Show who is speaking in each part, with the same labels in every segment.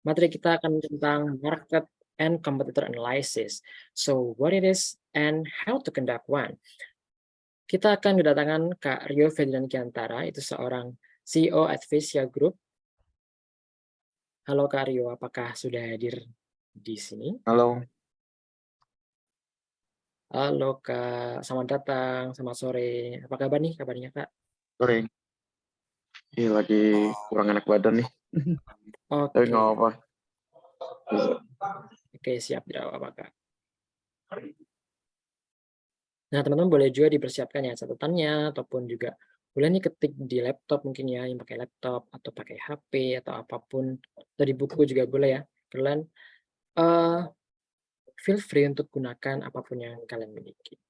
Speaker 1: Materi kita akan tentang market and competitor analysis. So, what it is and how to conduct one. Kita akan kedatangan Kak Rio Ferdinand Kiantara, itu seorang CEO Advisia Group. Halo Kak Rio, apakah sudah hadir di sini?
Speaker 2: Halo,
Speaker 1: Halo Kak, selamat datang, selamat sore. Apa kabar nih kabarnya Kak?
Speaker 2: sore. Ini lagi kurang enak badan nih, tapi
Speaker 1: Oke,
Speaker 2: nggak apa-apa. Bisa.
Speaker 1: oke siap, tidak apa-apa Kak. Nah, teman-teman boleh juga dipersiapkan ya catatannya ataupun juga boleh nih ketik di laptop mungkin ya, yang pakai laptop atau pakai HP atau apapun, atau di buku juga boleh ya. Kalian eh, feel free untuk gunakan apapun yang kalian miliki.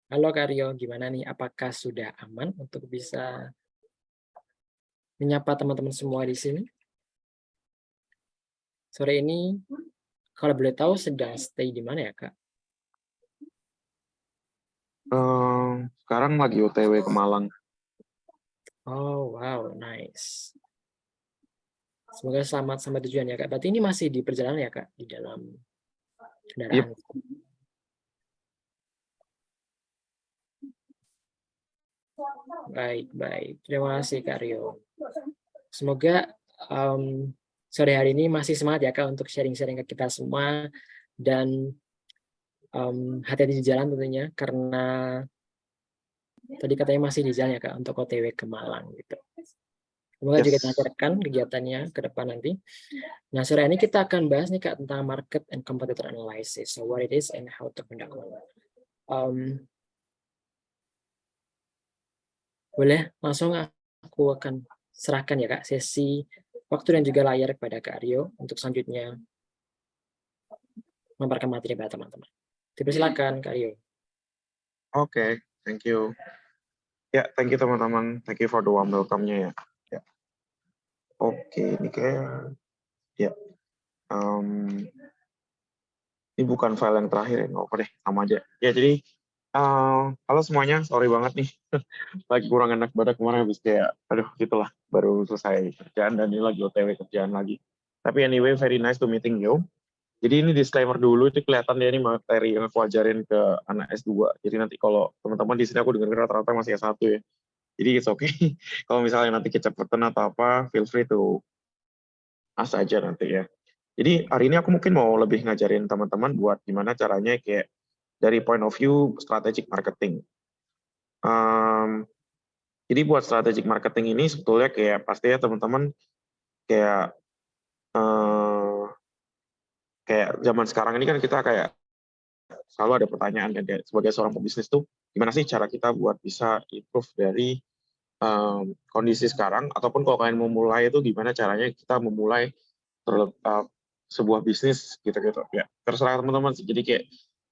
Speaker 1: Halo Kak Rio, gimana nih? Apakah sudah aman untuk bisa menyapa teman-teman semua di sini? Sore ini, kalau boleh tahu sedang stay di mana ya Kak?
Speaker 2: Sekarang lagi OTW ke Malang.
Speaker 1: Oh wow, nice. Semoga selamat sampai tujuan ya Kak. Berarti ini masih di perjalanan ya Kak, di dalam
Speaker 2: Yep.
Speaker 1: kendaraan. Baik, baik. Terima kasih Kak Rio. Semoga sore hari ini masih semangat ya Kak untuk sharing-sharing ke kita semua dan hati-hati di jalan tentunya karena tadi katanya masih di jalan ya Kak untuk OTW ke Malang gitu. Semoga juga
Speaker 2: Yes.
Speaker 1: dilancarkan kegiatannya ke depan nanti. Nah, sore ini kita akan bahas nih Kak tentang market and competitor analysis. So what it is and how to conduct one. Boleh langsung aku akan serahkan ya Kak sesi waktu dan juga layar kepada Kak Rio untuk selanjutnya memaparkan materi pada teman-teman. Dipersilakan Kak Rio.
Speaker 2: Oke, thank you. Ya, thank you teman-teman. Thank you for the warm welcome-nya ya. Ya. Oke, ini kayak ya. Ini bukan file yang terakhir ya, nggak apa deh, sama aja. Ya, jadi halo semuanya, sorry banget nih. Lagi kurang enak badan kemarin habis kayak, aduh gitulah, baru selesai kerjaan dan ini lagi OTW kerjaan lagi. Tapi anyway, very nice to meeting you. Jadi ini disclaimer dulu, itu kelihatan ya ini materi yang aku ajarin ke anak S2. Jadi nanti kalau teman-teman di sini aku dengar rata-rata masih S1 ya. Jadi it's okay. Kalau misalnya nanti kecepatan atau apa, feel free to ask aja nanti ya. Jadi hari ini aku mungkin mau lebih ngajarin teman-teman buat gimana caranya kayak dari point of view strategic marketing. Jadi buat strategic marketing ini sebetulnya kayak pasti ya teman-teman kayak kayak zaman sekarang ini kan kita kayak selalu ada pertanyaan kan kayak sebagai seorang pebisnis tuh gimana sih cara kita buat bisa improve dari kondisi sekarang ataupun kalau kalian mau mulai itu gimana caranya kita memulai sebuah bisnis gitu-gitu ya terserah teman-teman sih. Jadi kayak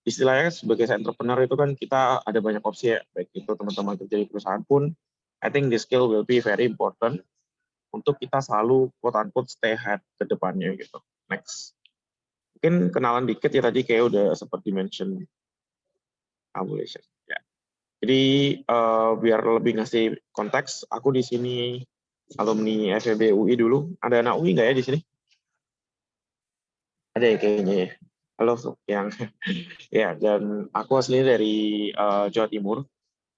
Speaker 2: istilahnya sebagai entrepreneur itu kan kita ada banyak opsi ya, baik itu teman-teman kerja di perusahaan pun I think this skill will be very important untuk kita selalu quote unquote stay ahead ke depannya gitu. Next. Mungkin kenalan dikit ya tadi kayak udah seperti mention abolition. Ya. Jadi biar lebih ngasih konteks, aku di sini alumni FEB UI dulu. Ada anak UI nggak ya di sini? Ada ya kayaknya ya. Halo yang ya dan aku aslinya dari Jawa Timur.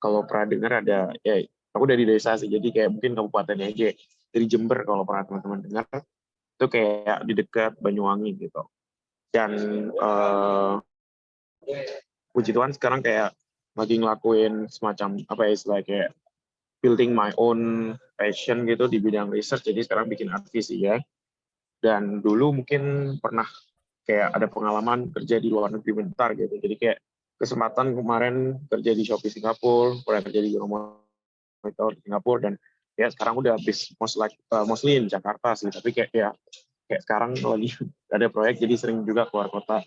Speaker 2: Kalau pernah dengar ada ya aku dari desa sih jadi kayak mungkin kabupatennya aja dari Jember kalau pernah teman-teman dengar itu kayak di dekat Banyuwangi gitu. Dan puji Tuhan sekarang kayak lagi ngelakuin semacam apa ya istilah kayak building my own passion gitu di bidang research. Jadi sekarang bikin advisi ya. Dan dulu mungkin pernah kayak ada pengalaman kerja di luar negeri bentar gitu. Jadi kayak kesempatan kemarin kerja di Shopee Singapura, pernah kerja di Monitor Singapura dan ya sekarang udah habis mostly in Jakarta sih. Tapi kayak ya kayak sekarang lagi ada proyek jadi sering juga keluar kota.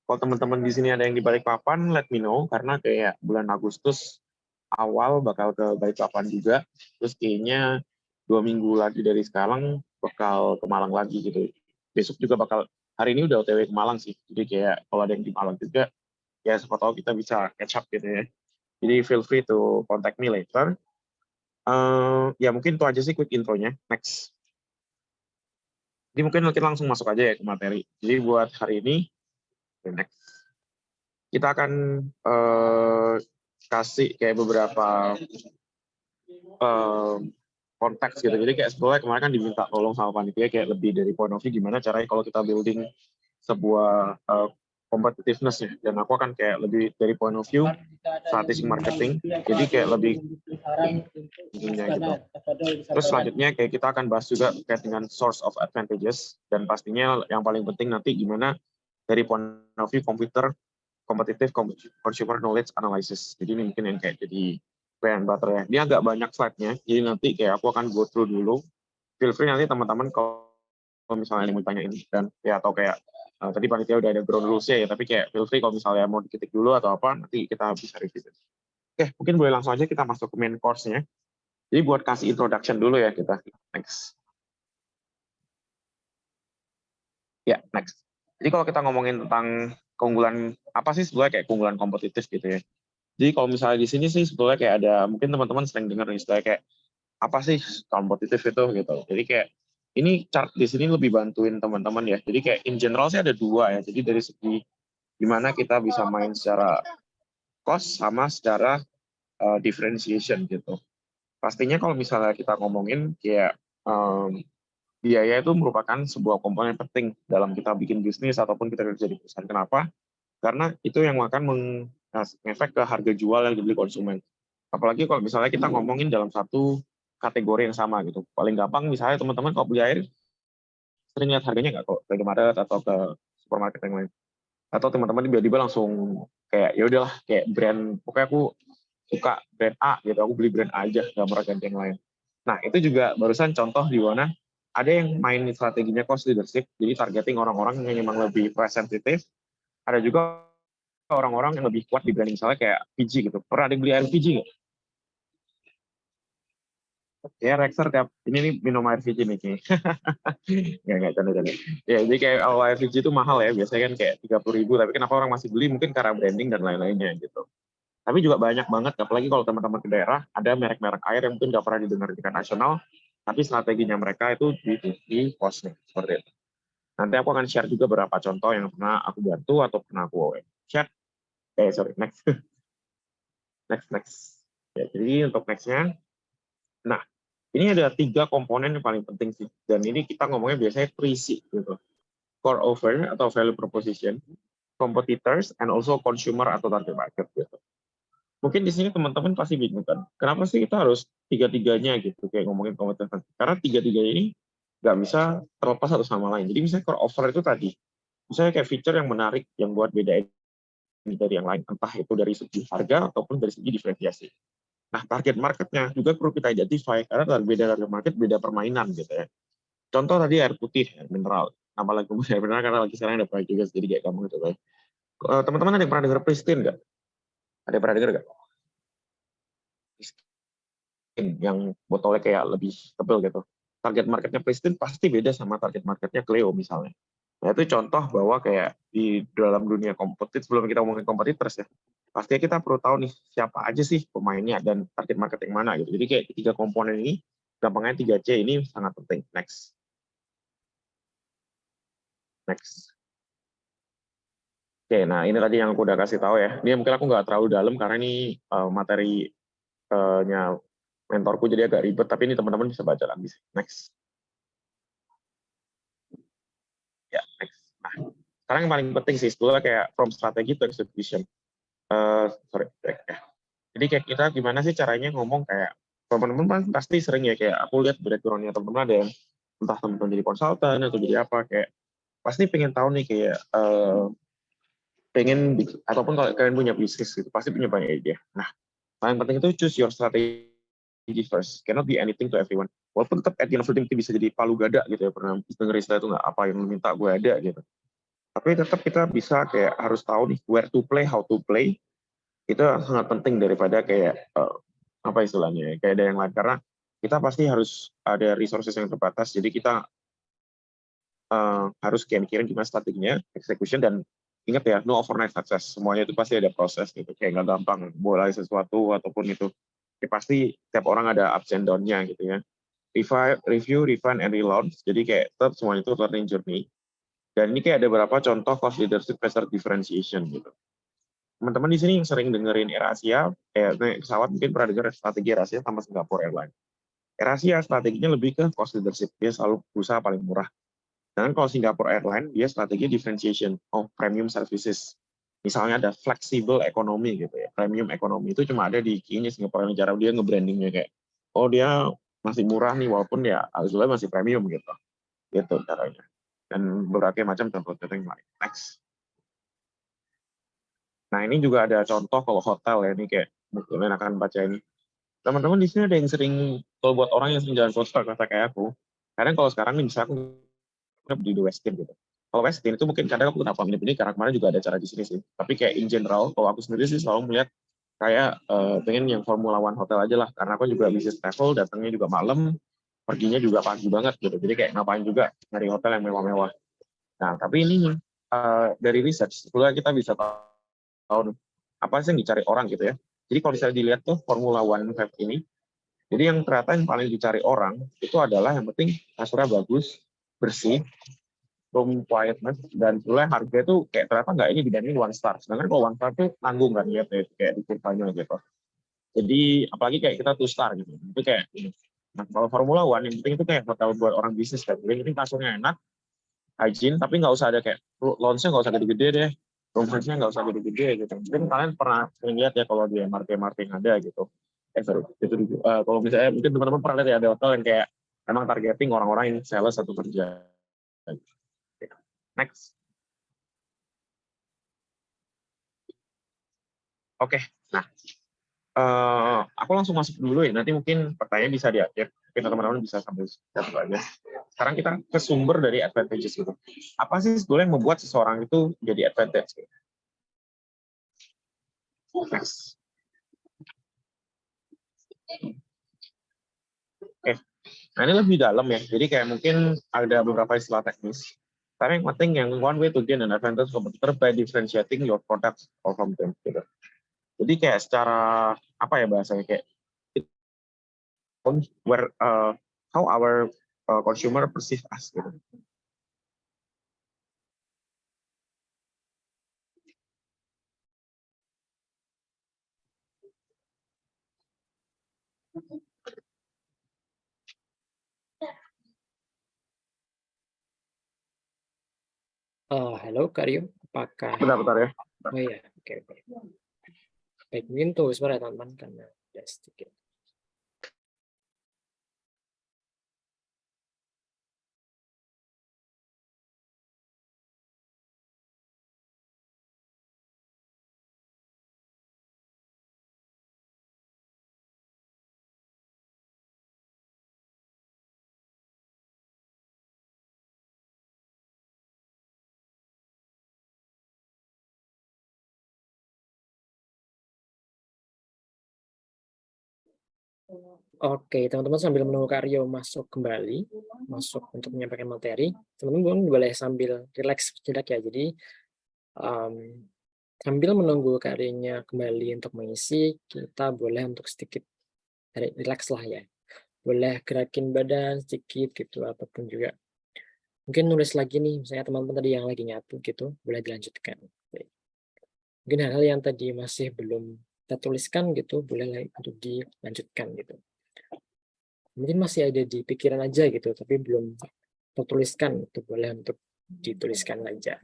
Speaker 2: Kalau teman-teman di sini ada yang di Balikpapan, let me know karena kayak bulan Agustus awal bakal ke Balikpapan juga. Terus kayaknya 2 minggu lagi dari sekarang bakal ke Malang lagi gitu. Besok juga bakal hari ini udah OTW ke Malang sih. Jadi kayak kalau ada yang di Malang juga, ya siapa tahu kita bisa catch up gitu ya. Jadi feel free to contact me later. Ya mungkin itu aja sih quick intronya. Next. Jadi mungkin kita langsung masuk aja ya ke materi. Jadi buat hari ini, next, kita akan kasih kayak beberapa konteks gitu. Jadi kayak sebelumnya kemarin kan diminta tolong sama panitia kayak lebih dari point of view gimana caranya kalau kita building sebuah competitiveness ya. Dan aku akan kayak lebih dari point of view strategic marketing. Jadi kayak lebih intinya gitu. Terus selanjutnya kayak kita akan bahas juga terkait dengan source of advantages dan pastinya yang paling penting nanti gimana dari point of view competitive consumer knowledge analysis. Jadi ini mungkin yang kayak jadi bread and butter ya. Ini agak banyak slide-nya, jadi nanti kayak aku akan go through dulu. Feel free nanti teman-teman kalau misalnya mau tanyain dan ya atau kayak tadi panitia udah ada ground rules-nya ya, tapi kayak feel free kalau misalnya mau diketik dulu atau apa, nanti kita bisa review. Oke, mungkin boleh langsung aja kita masuk ke main course-nya. Jadi buat kasih introduction dulu ya kita. Next. Ya, next. Jadi kalau kita ngomongin tentang keunggulan, apa sih sebenarnya kayak keunggulan kompetitif gitu ya. Jadi kalau misalnya di sini sih sebetulnya kayak ada, mungkin teman-teman sering dengar istilah kayak, apa sih kompetitif itu gitu. Jadi kayak, ini chart di sini lebih bantuin teman-teman ya. Jadi kayak in general sih ada dua ya. Jadi dari segi gimana kita bisa main secara cost sama secara differentiation gitu. Pastinya kalau misalnya kita ngomongin kayak biaya itu merupakan sebuah komponen penting dalam kita bikin bisnis ataupun kita kerja di perusahaan. Kenapa? Karena itu yang akan mengefek ke harga jual yang dibeli konsumen. Apalagi kalau misalnya kita ngomongin dalam satu kategori yang sama gitu. Paling gampang misalnya teman-teman kalau beli air, sering lihat harganya nggak kok ke Indomaret atau ke supermarket yang lain. Atau teman-teman tiba-tiba langsung kayak ya udahlah kayak brand, pokoknya aku suka brand A gitu, aku beli brand A aja, nggak merek ganti yang lain. Nah itu juga barusan contoh di mana ada yang main strateginya cost leadership, jadi targeting orang-orang yang memang lebih price sensitive. Ada juga orang-orang yang lebih kuat di branding, misalnya kayak PG gitu. Pernah ada beli air PG nggak? Ya Rexer tiap ini nih minum air PG nih kayaknya. nggak canda-canda. Ya jadi kayak kalau air PG itu mahal ya, biasanya kan kayak 30.000, tapi kenapa orang masih beli? Mungkin karena branding dan lain-lainnya gitu. Tapi juga banyak banget, apalagi kalau teman-teman ke daerah, ada merek-merek air yang mungkin nggak pernah didengar di tingkat nasional, tapi strateginya mereka itu di cost-nya, seperti itu. Nanti aku akan share juga beberapa contoh yang pernah aku bantu atau pernah aku share. Next. Next. Ya, jadi untuk next-nya, nah, ini ada 3 komponen yang paling penting sih, dan ini kita ngomongnya biasanya 3C gitu. Core offer atau value proposition, competitors, and also consumer atau target market gitu. Mungkin di sini teman-teman pasti bingung kan, kenapa sih kita harus tiga-tiganya gitu, kayak ngomongin kompetitif. Karena tiga-tiganya ini nggak bisa terlepas satu sama lain. Jadi misalnya core offer itu tadi, misalnya kayak feature yang menarik, yang buat beda dari yang lain, entah itu dari segi harga ataupun dari segi diferensiasi. Nah, target marketnya juga perlu kita identify, karena beda target market, beda permainan gitu ya. Contoh tadi air putih, air mineral. Nama lagi air mineral karena lagi sekarang ada proyek juga, jadi kayak kamu gitu kan. Teman-teman ada yang pernah dengar Pristine nggak? Ada yang pernah dengar nggak? Yang botolnya kayak lebih tebal gitu. Target marketnya Pristine pasti beda sama target marketnya Cleo misalnya. Nah itu contoh bahwa kayak di dalam dunia kompetitif, sebelum kita ngomongin kompetitors ya, pastinya kita perlu tahu nih siapa aja sih pemainnya dan target market yang mana gitu. Jadi kayak tiga komponen ini, gampangnya 3C ini sangat penting. Next. Oke, nah ini tadi yang aku udah kasih tahu ya. Ini mungkin aku nggak terlalu dalam karena ini materinya mentorku jadi agak ribet, tapi ini teman-teman bisa baca lagi. Next. Ya, next. Nah, sekarang yang paling penting sih sebetulnya kayak from strategy to execution. Ya. Jadi kayak kita gimana sih caranya ngomong kayak teman-teman kan pasti sering ya kayak aku lihat background-nya teman-teman ada yang entah teman-teman jadi konsultan atau jadi apa kayak pasti pengen tahu nih kayak pengen ataupun kalau kalian punya bisnis gitu pasti punya banyak ide. Nah, paling penting itu choose your strategy first. Cannot be anything to everyone. Walaupun tetap at the end of the day bisa jadi palu gada gitu ya, pernah denger istilah itu nggak, apa yang lu minta gue ada gitu. Tapi tetap kita bisa kayak harus tahu nih where to play, how to play. Itu sangat penting daripada kayak apa istilahnya kayak ada yang lain, karena kita pasti harus ada resources yang terbatas, jadi kita harus mikirin gimana strateginya, execution, dan ingat ya, no overnight success, semuanya itu pasti ada proses gitu, kayak nggak gampang mulai sesuatu ataupun itu ya pasti tiap orang ada ups and down-nya gitu ya. review, refine, and relaunch. Jadi kayak tetap semua itu learning journey. Dan ini kayak ada beberapa contoh cost leadership versus differentiation gitu. Teman-teman di sini yang sering dengerin AirAsia, naik pesawat mungkin pernah dengar strategi AirAsia sama Singapore Airlines. AirAsia strateginya lebih ke cost leadership, dia selalu berusaha paling murah. Dan kalau Singapore Airlines, dia strategi differentiation of premium services. Misalnya ada flexible economy gitu ya. Premium economy itu cuma ada di kayaknya Singapore Airlines, cara dia nge-brandingnya kayak, oh dia masih murah nih walaupun ya harusnya masih premium gitu. Gitu caranya. Dan berbagai macam contoh-contoh yang lain. Next. Nah, ini juga ada contoh kalau hotel ya, ini kayak mungkin akan baca ini. Teman-teman di sini ada yang sering, kalau buat orang yang sering jalan ke hotel kayak aku, kadang kalau sekarang nih bisa aku di The Westin gitu. Kalau Westin itu mungkin kadang aku kenapa ini karena kemarin juga ada acara di sini sih. Tapi kayak in general, kalau aku sendiri sih selalu melihat kayak pengen yang Formula One hotel aja lah, karena aku juga bisnis travel, datangnya juga malam, perginya juga pagi banget gitu. Jadi kayak ngapain juga nyari hotel yang mewah-mewah. Nah, tapi ini dari research, sebetulnya kita bisa tahu apa sih yang dicari orang gitu ya. Jadi kalau misalnya dilihat tuh Formula One Web ini, jadi yang ternyata yang paling dicari orang itu adalah yang penting kasurnya bagus, bersih, room quietness, dan pula harga itu kayak ternyata nggak ini dibanding one star. Sedangkan kalau one star tuh tanggung kan ya, kayak di kurvanya gitu. Jadi apalagi kayak kita two star gitu. Itu kayak ini. Nah, kalau Formula One yang penting itu kayak hotel buat orang bisnis kan. Yang penting kasurnya enak, hygiene, tapi nggak usah ada kayak lounge-nya nggak usah gede-gede deh, room service-nya nggak usah gede-gede gitu. Mungkin kalian pernah sering lihat ya kalau di MRT yang ada gitu. Sorry, kalau misalnya mungkin teman-teman pernah lihat ya ada hotel yang kayak emang targeting orang-orang yang sales atau kerja. Next. Oke, nah aku langsung masuk dulu ya. Nanti mungkin pertanyaan bisa di akhir. Mungkin teman-teman bisa sambil catat aja. Sekarang kita ke sumber dari advantages itu. Apa sih sebetulnya yang membuat seseorang itu jadi advantage? Next. Oke, nah ini lebih dalam ya. Jadi kayak mungkin ada beberapa istilah teknis. Tapi yang penting yang one way to gain an advantage competitor by differentiating your product or from them. Gitu. Jadi kayak secara apa ya bahasanya kayak where how our consumer perceive us gitu.
Speaker 1: Halo Kak Rio, apakah
Speaker 2: Bentar-bentar ya.
Speaker 1: oh iya, oke. Baik, mungkin tunggu sebentar ya teman-teman karena ada sedikit Oke, teman-teman sambil menunggu Kak Rio masuk kembali, masuk untuk menyampaikan materi, teman-teman boleh sambil relax sejenak ya. Jadi sambil menunggu Kak Rio kembali untuk mengisi, kita boleh untuk sedikit relax lah ya. Boleh gerakin badan sedikit gitu, ataupun juga mungkin nulis lagi nih, misalnya teman-teman tadi yang lagi nyapu gitu, boleh dilanjutkan. Mungkin hal-hal yang tadi masih belum kita tuliskan gitu, boleh untuk dilanjutkan gitu. Mungkin masih ada di pikiran aja gitu, tapi belum tertuliskan, itu boleh untuk dituliskan aja.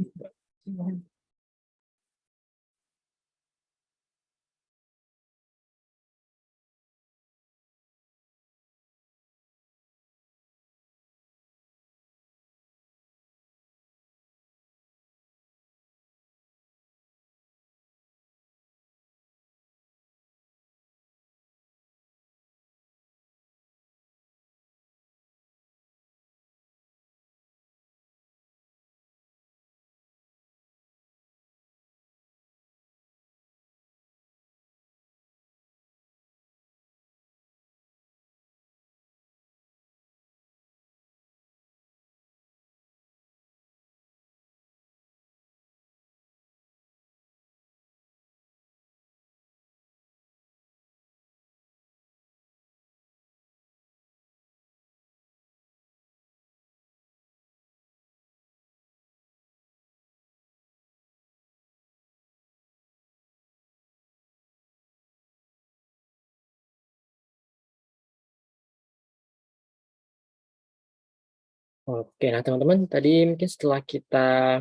Speaker 1: Oke, nah teman-teman tadi mungkin setelah kita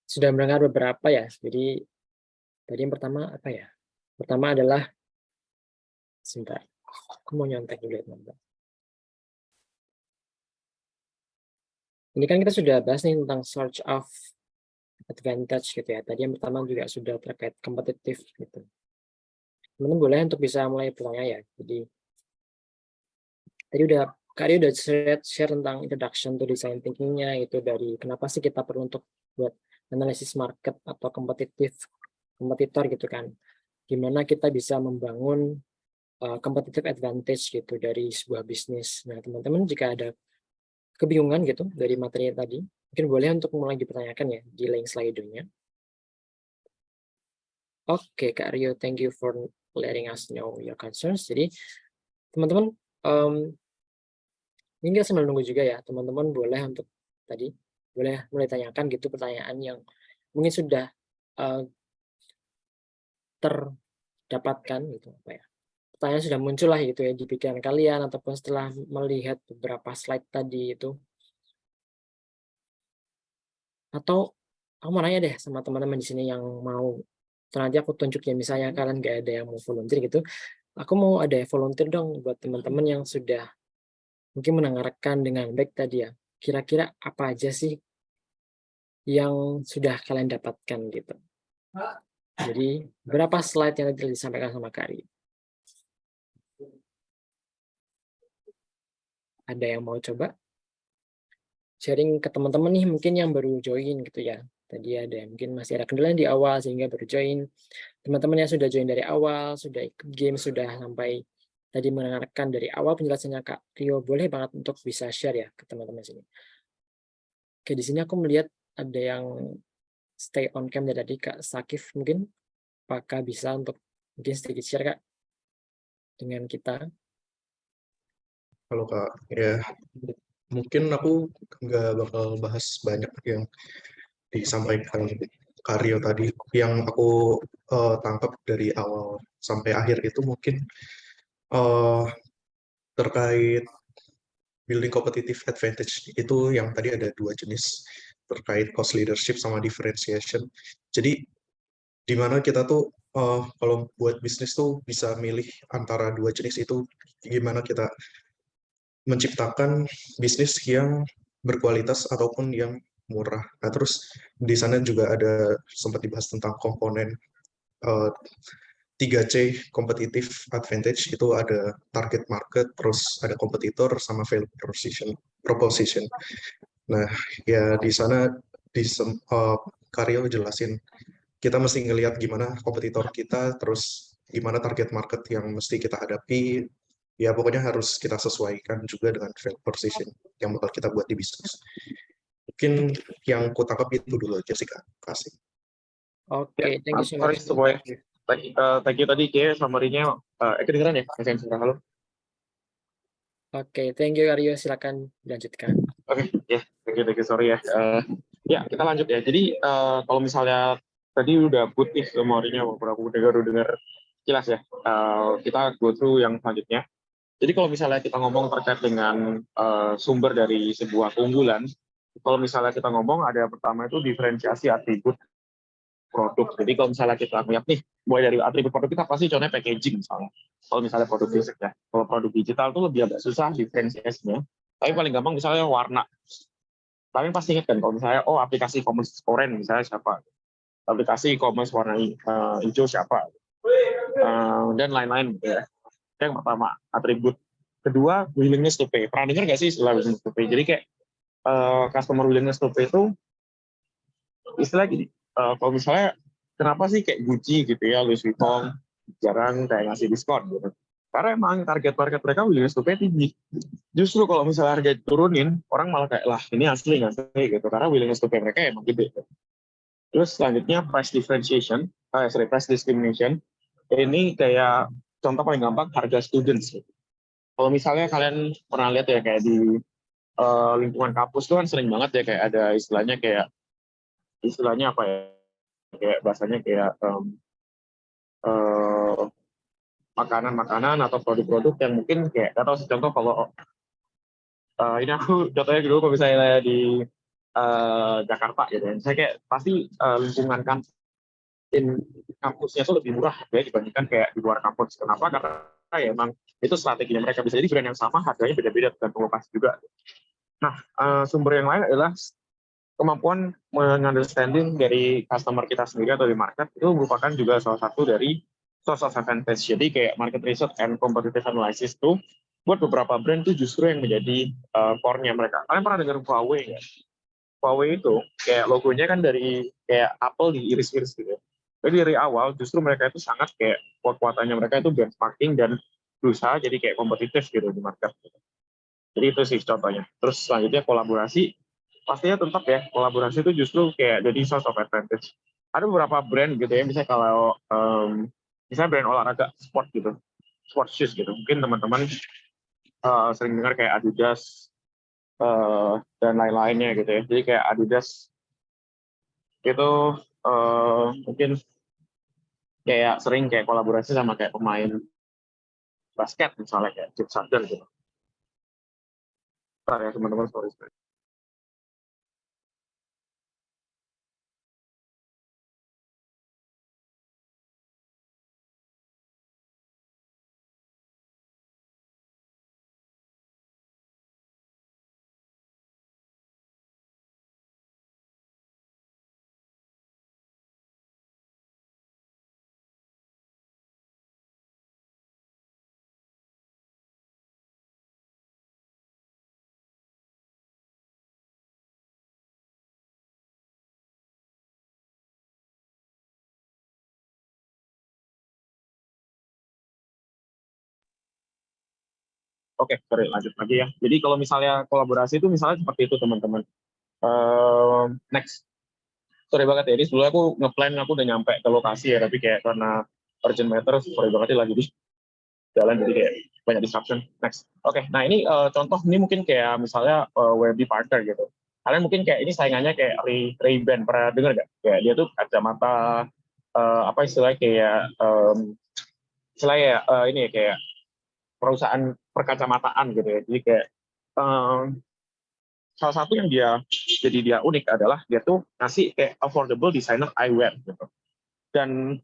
Speaker 1: sudah mendengar beberapa ya, jadi tadi yang pertama apa ya? Pertama adalah sebentar, aku mau nyontek dulu ya teman-teman. Ini kan kita sudah bahas nih tentang search of advantage gitu ya. Tadi yang pertama juga sudah terkait kompetitif gitu. Teman-teman boleh untuk bisa mulai bertanya ya. Jadi tadi udah Kak Rio udah share tentang introduction to design thinking-nya itu dari kenapa sih kita perlu untuk buat analisis market atau kompetitor gitu kan. Gimana kita bisa membangun competitive advantage gitu dari sebuah bisnis. Nah, teman-teman jika ada kebingungan gitu dari materi tadi, mungkin boleh untuk mulai dipertanyakan ya di link slide-nya. Oke, Kak Rio, thank you for letting us know your concerns. Jadi, teman-teman, ini kita sambil nunggu juga ya, teman-teman boleh untuk tadi, boleh mulai tanyakan gitu pertanyaan yang mungkin sudah uh, terdapatkan gitu, apa ya, pertanyaan sudah muncul lah gitu ya di pikiran kalian, ataupun setelah melihat beberapa slide tadi itu. Atau aku mau nanya deh sama teman-teman di sini yang mau, nanti aku tunjuk ya misalnya kalian nggak ada yang mau volunteer gitu, aku mau ada volunteer dong buat teman-teman yang sudah mungkin mendengarkan dengan baik tadi ya. Kira-kira apa aja sih yang sudah kalian dapatkan gitu. Jadi berapa slide yang tadi disampaikan sama Kari? Ada yang mau coba sharing ke teman-teman nih mungkin yang baru join gitu ya. Tadi ada yang mungkin masih ada kendala di awal sehingga baru join. Teman-teman yang sudah join dari awal, sudah ikut game, sudah sampai tadi mendengarkan dari awal penjelasannya Kak Rio, boleh banget untuk bisa share ya ke teman-teman sini. Oke, di sini aku melihat ada yang stay on cam dari tadi Kak Sakif mungkin. Apakah bisa untuk mungkin sedikit share Kak dengan kita?
Speaker 3: Halo Kak, ya mungkin aku nggak bakal bahas banyak yang disampaikan Karyo tadi. Yang aku tangkap dari awal sampai akhir itu mungkin eh, terkait building competitive advantage itu yang tadi ada dua jenis terkait cost leadership sama differentiation. Jadi di mana kita tuh kalau buat bisnis tuh bisa milih antara dua jenis itu, gimana kita menciptakan bisnis yang berkualitas ataupun yang murah. Nah, terus di sana juga ada sempat dibahas tentang komponen 3C competitive advantage, itu ada target market, terus ada kompetitor sama value proposition. Nah, ya di sana di Karyo jelasin kita mesti ngelihat gimana kompetitor kita, terus gimana target market yang mesti kita hadapi. Ya pokoknya harus kita sesuaikan juga dengan value proposition yang bakal kita buat di bisnis. Mungkin yang ku tangkap itu dulu aja sih Kak. Kasih.
Speaker 1: Oke, thank you so
Speaker 2: Sorry,
Speaker 1: much.
Speaker 2: supaya thank you tadi kayak summary-nya kedengeran ya, saya lanjutkan.
Speaker 1: Oke, thank you Aryo, silakan dilanjutkan.
Speaker 2: Oke, ya, thank you, sorry ya. Ya, kita lanjut ya. Jadi kalau misalnya tadi udah putih summary-nya, aku dengar jelas ya. Kita go through yang selanjutnya. Jadi kalau misalnya kita ngomong terkait dengan sumber dari sebuah keunggulan, kalau misalnya kita ngomong ada pertama itu diferensiasi atribut produk. Jadi kalau misalnya kita lihat nih, mulai dari atribut produk kita pasti contohnya packaging misalnya. Kalau misalnya produk fisik ya, kalau produk digital tuh lebih agak susah diferensiasinya. Tapi paling gampang misalnya warna. Kalian pasti ingat kan kalau misalnya aplikasi e-commerce orange misalnya siapa, aplikasi e-commerce warna hijau siapa, dan lain-lain gitu ya. Itu yang pertama, atribut. Kedua, willingness to pay. Pernah dengar nggak sih istilah willingness to pay? Jadi kayak customer willingness to pay itu istilah gini, kalau misalnya kenapa sih kayak Gucci gitu ya, Louis Vuitton jarang kayak ngasih diskon gitu. Karena emang target market mereka willingness to pay tinggi. Justru kalau misalnya harga turunin, orang malah kayak, lah ini asli nggak sih gitu. Karena willingness to pay mereka emang gede. Terus selanjutnya price differentiation, price discrimination. Ini kayak contoh paling gampang harga students. Gitu. Kalau misalnya kalian pernah lihat ya kayak di lingkungan kampus tuh kan sering banget ya kayak ada istilahnya apa ya? Kayak bahasanya kayak makanan-makanan atau produk-produk yang mungkin kayak atau contoh kalau ini aku contohnya dulu kalau misalnya di Jakarta gitu ya, saya kayak pasti lingkungan kampusnya tuh lebih murah ya dibandingkan kayak di luar kampus. Kenapa? Karena ya emang itu strateginya mereka, bisa jadi brand yang sama harganya beda-beda tergantung lokasi juga. Nah, sumber yang lain adalah kemampuan mengunderstanding dari customer kita sendiri atau di market, itu merupakan juga salah satu dari source of advantage. Jadi kayak market research and competitive analysis itu buat beberapa brand itu justru yang menjadi core-nya mereka. Kalian pernah dengar Huawei nggak? Huawei itu kayak logonya kan dari kayak apel diiris-iris gitu. Jadi dari awal justru mereka itu sangat kayak kekuatannya mereka itu benchmarking dan berusaha jadi kayak kompetitif gitu di market. Jadi itu sih contohnya. Terus selanjutnya kolaborasi, pastinya tetap ya kolaborasi itu justru kayak jadi source of advantage. Ada beberapa brand gitu ya, misalnya kalau misalnya brand olahraga sport gitu, sport shoes gitu, mungkin teman-teman sering dengar kayak Adidas dan lain-lainnya gitu ya. Jadi kayak Adidas itu mungkin kayak sering kayak kolaborasi sama kayak pemain basket misalnya kayak James Harden gitu. Bentar ya teman-teman, sorry. Oke, sorry, lanjut lagi ya. Jadi kalau misalnya kolaborasi itu misalnya seperti itu teman-teman. Next, sorry banget ya. Ini sebelumnya aku ngeplan, aku udah nyampe ke lokasi ya, tapi kayak karena urgent matter, sorry banget ya lagi di jalan, jadi kayak banyak disruption. Next, oke. Nah ini contoh ini mungkin kayak misalnya Warby Parker gitu. Kalian mungkin kayak ini saingannya kayak Ray-Ban, pernah dengar nggak? Kayak dia tuh kacamata apa istilahnya kayak istilahnya ini ya, kayak perusahaan perkacamataan gitu ya. Jadi kayak salah satu yang dia unik adalah dia tuh ngasih kayak affordable designer eyewear gitu. Dan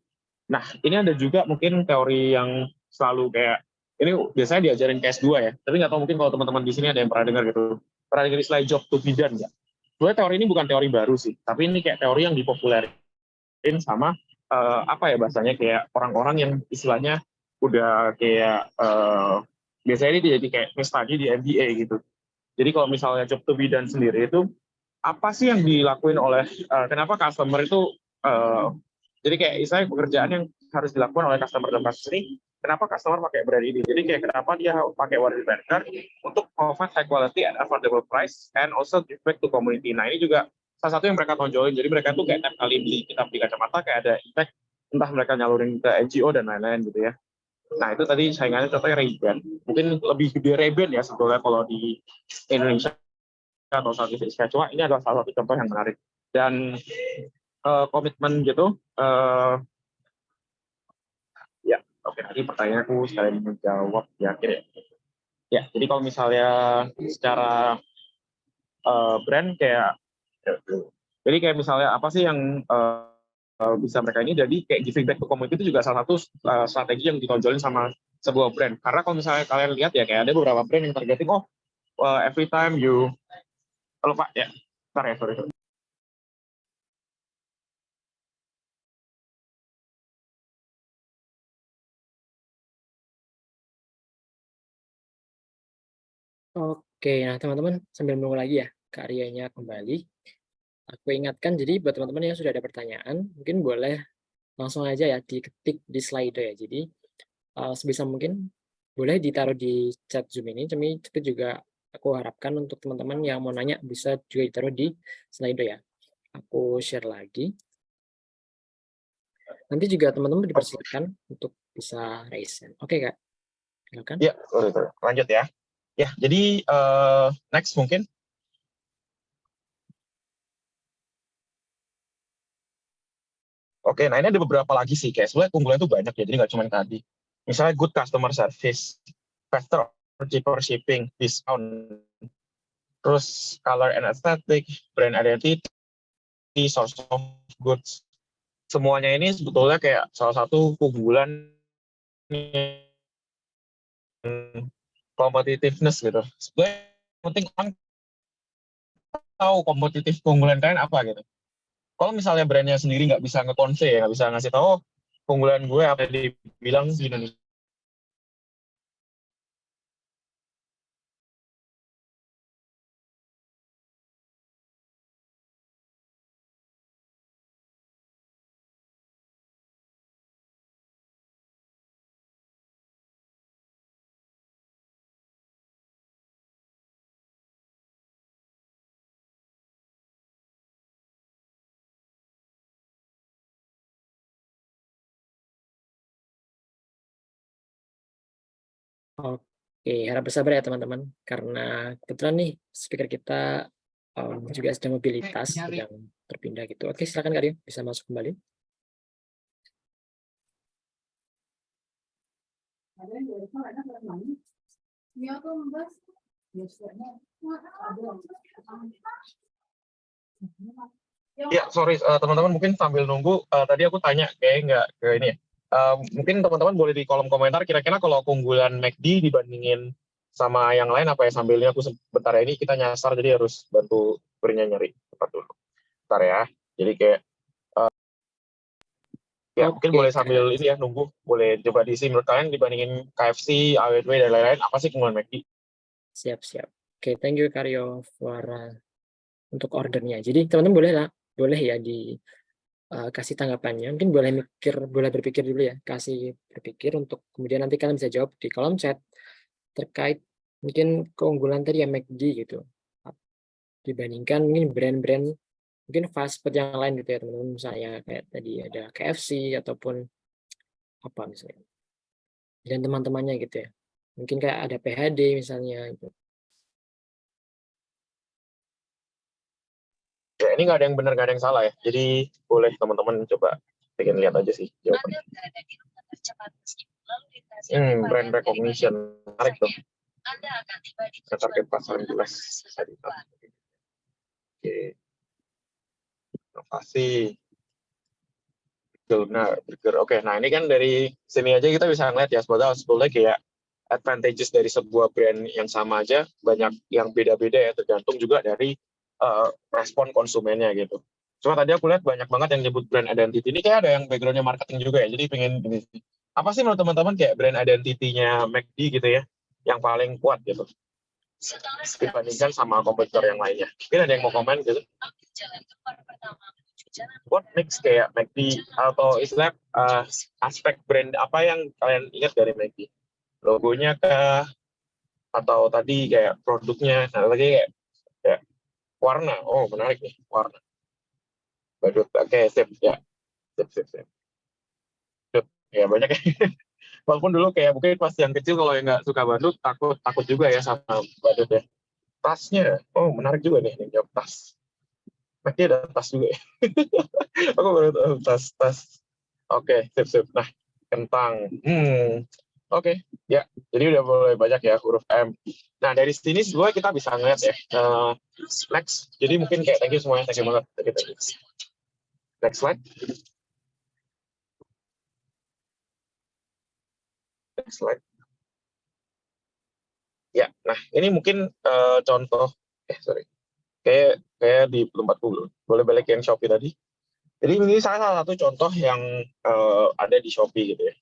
Speaker 2: nah ini ada juga mungkin teori yang selalu kayak ini biasanya diajarin ke S2 ya. Tapi nggak tahu mungkin kalau teman-teman di sini ada yang pernah dengar gitu. Pernah dengar istilah job to be done nggak? Sebenarnya teori ini bukan teori baru sih, tapi ini kayak teori yang dipopulerin sama apa ya bahasanya kayak orang-orang yang istilahnya udah kayak biasanya ini jadi kayak case study di MBA gitu. Jadi kalau misalnya job to be done sendiri itu apa sih yang dilakuin oleh kenapa customer itu jadi kayak istilahnya pekerjaan yang harus dilakukan oleh customer dalam kasus ini, kenapa customer pakai brand ini? Jadi kayak kenapa dia pakai Warby Parker untuk provide high quality and affordable price and also give back to community. Nah ini juga salah satu yang mereka tonjolin. Jadi mereka tuh kayak tiap kali kita beli kacamata kayak ada impact, entah mereka nyalurin ke NGO dan lain-lain gitu ya. Nah itu tadi saingannya contohnya Ray-Ban, mungkin lebih gede Ray-Ban ya sebetulnya kalau di Indonesia atau Southeast Asia. Cuma ini adalah salah satu contoh yang menarik. Dan komitmen gitu, ya oke, tadi pertanyaan aku sekalian menjawab di akhir ya. Ya, jadi kalau misalnya secara brand kayak, jadi kayak misalnya apa sih yang bisa mereka ini, jadi kayak giving back to community itu juga salah satu strategi yang ditonjolin sama sebuah brand. Karena kalau misalnya kalian lihat ya, kayak ada beberapa brand yang targeting, every time you, lupa ya, ntar ya, sorry.
Speaker 1: Oke, nah teman-teman sambil menunggu lagi ya karyanya kembali, aku ingatkan jadi buat teman-teman yang sudah ada pertanyaan, mungkin boleh langsung aja ya diketik di Slido ya. Jadi sebisa mungkin boleh ditaruh di chat Zoom ini, tapi juga aku harapkan untuk teman-teman yang mau nanya bisa juga ditaruh di Slido ya. Aku share lagi. Nanti juga teman-teman dipersilakan untuk bisa raise hand. Oke Kak, silakan.
Speaker 2: Ya, lanjut ya. Ya, jadi next mungkin. Oke, nah ini ada beberapa lagi sih, kayak sebenarnya keunggulan itu banyak ya, jadi nggak cuma tadi. Misalnya good customer service, faster or cheaper shipping, discount, terus color and aesthetic, brand identity, source of goods. Semuanya ini sebetulnya kayak salah satu keunggulan competitiveness gitu. Sebenarnya yang penting orang tahu kompetitif keunggulan kalian apa gitu. Kalau misalnya brandnya sendiri nggak bisa nge-convey, nggak bisa ngasih tahu keunggulan gue apa yang dibilang di Indonesia.
Speaker 1: Oke, harap bersabar ya teman-teman, karena kebetulan nih speaker kita juga sedang mobilitas, sedang terpindah gitu. Oke, silakan Kak Rio, bisa masuk kembali.
Speaker 2: Ya, sorry teman-teman, mungkin sambil nunggu tadi aku tanya kayak nggak ke ini ya. Mungkin teman-teman boleh di kolom komentar kira-kira kalau keunggulan McD dibandingin sama yang lain apa ya, sambilnya aku sebentar ini kita nyasar jadi harus bantu berinya nyari tempat dulu. Bentar ya. Jadi kayak ya mungkin
Speaker 1: Oke,
Speaker 2: boleh
Speaker 1: Kak.
Speaker 2: sambil ini ya nunggu, boleh coba diisi menurut kalian dibandingin KFC, AWW dan lain-lain apa sih keunggulan McD?
Speaker 1: Siap-siap. Oke, thank you Kak Rio for untuk ordernya. Jadi teman-teman boleh ya kasih tanggapannya. Mungkin boleh berpikir dulu ya, kasih berpikir untuk kemudian nanti kalian bisa jawab di kolom chat terkait mungkin keunggulan tadi ya McD gitu. Dibandingkan mungkin brand-brand mungkin fast food yang lain gitu ya teman-teman, misalnya kayak tadi ada KFC ataupun apa misalnya dan teman-temannya gitu ya. Mungkin kayak ada PHD misalnya gitu.
Speaker 2: Ya ini nggak ada yang benar, nggak ada yang salah ya. Jadi boleh teman-teman coba pengen lihat aja sih jawabannya. Brand recognition menarik tuh. Target pasar yang jelas. Oke. Inovasi. Nah, burger. Oke, nah ini kan dari sini aja kita bisa ngeliat ya sebetulnya kayak advantages dari sebuah brand yang sama aja banyak yang beda-beda ya, tergantung juga dari respon konsumennya gitu. Cuma tadi aku lihat banyak banget yang nyebut brand identity. Ini kayak ada yang backgroundnya marketing juga ya, jadi pengen gini. Apa sih menurut teman-teman kayak brand identity-nya McD gitu ya, yang paling kuat gitu dibandingkan sama kompetitor yang lainnya? Mungkin ada yang mau komen gitu? What makes kayak McD atau istilah aspek brand apa yang kalian ingat dari McD? Logonya kah? Atau tadi kayak produknya? Nah, lagi kayak warna. Oh, menarik nih, warna. Badut. Oke, sip ya. Sip. Sip. Ya, banyak ya. Walaupun dulu kayak mungkin pas yang kecil kalau yang nggak suka badut, takut juga ya sama badut ya. Tasnya, oh menarik juga nih jawab tas. McD ada tas juga ya. Aku baru tahu tas. Oke, sip. Nah, kentang. Oke, ya. Jadi udah mulai banyak ya huruf M. Nah, dari sini sebenarnya kita bisa ngeliat ya. Next. Jadi mungkin kayak thank you semuanya. Thank you banget. Thank you. Next slide. Next slide. Ya, nah ini mungkin contoh. Sorry. Kayak di tempatku belum. Boleh balik yang Shopee tadi. Jadi ini salah satu contoh yang ada di Shopee gitu ya.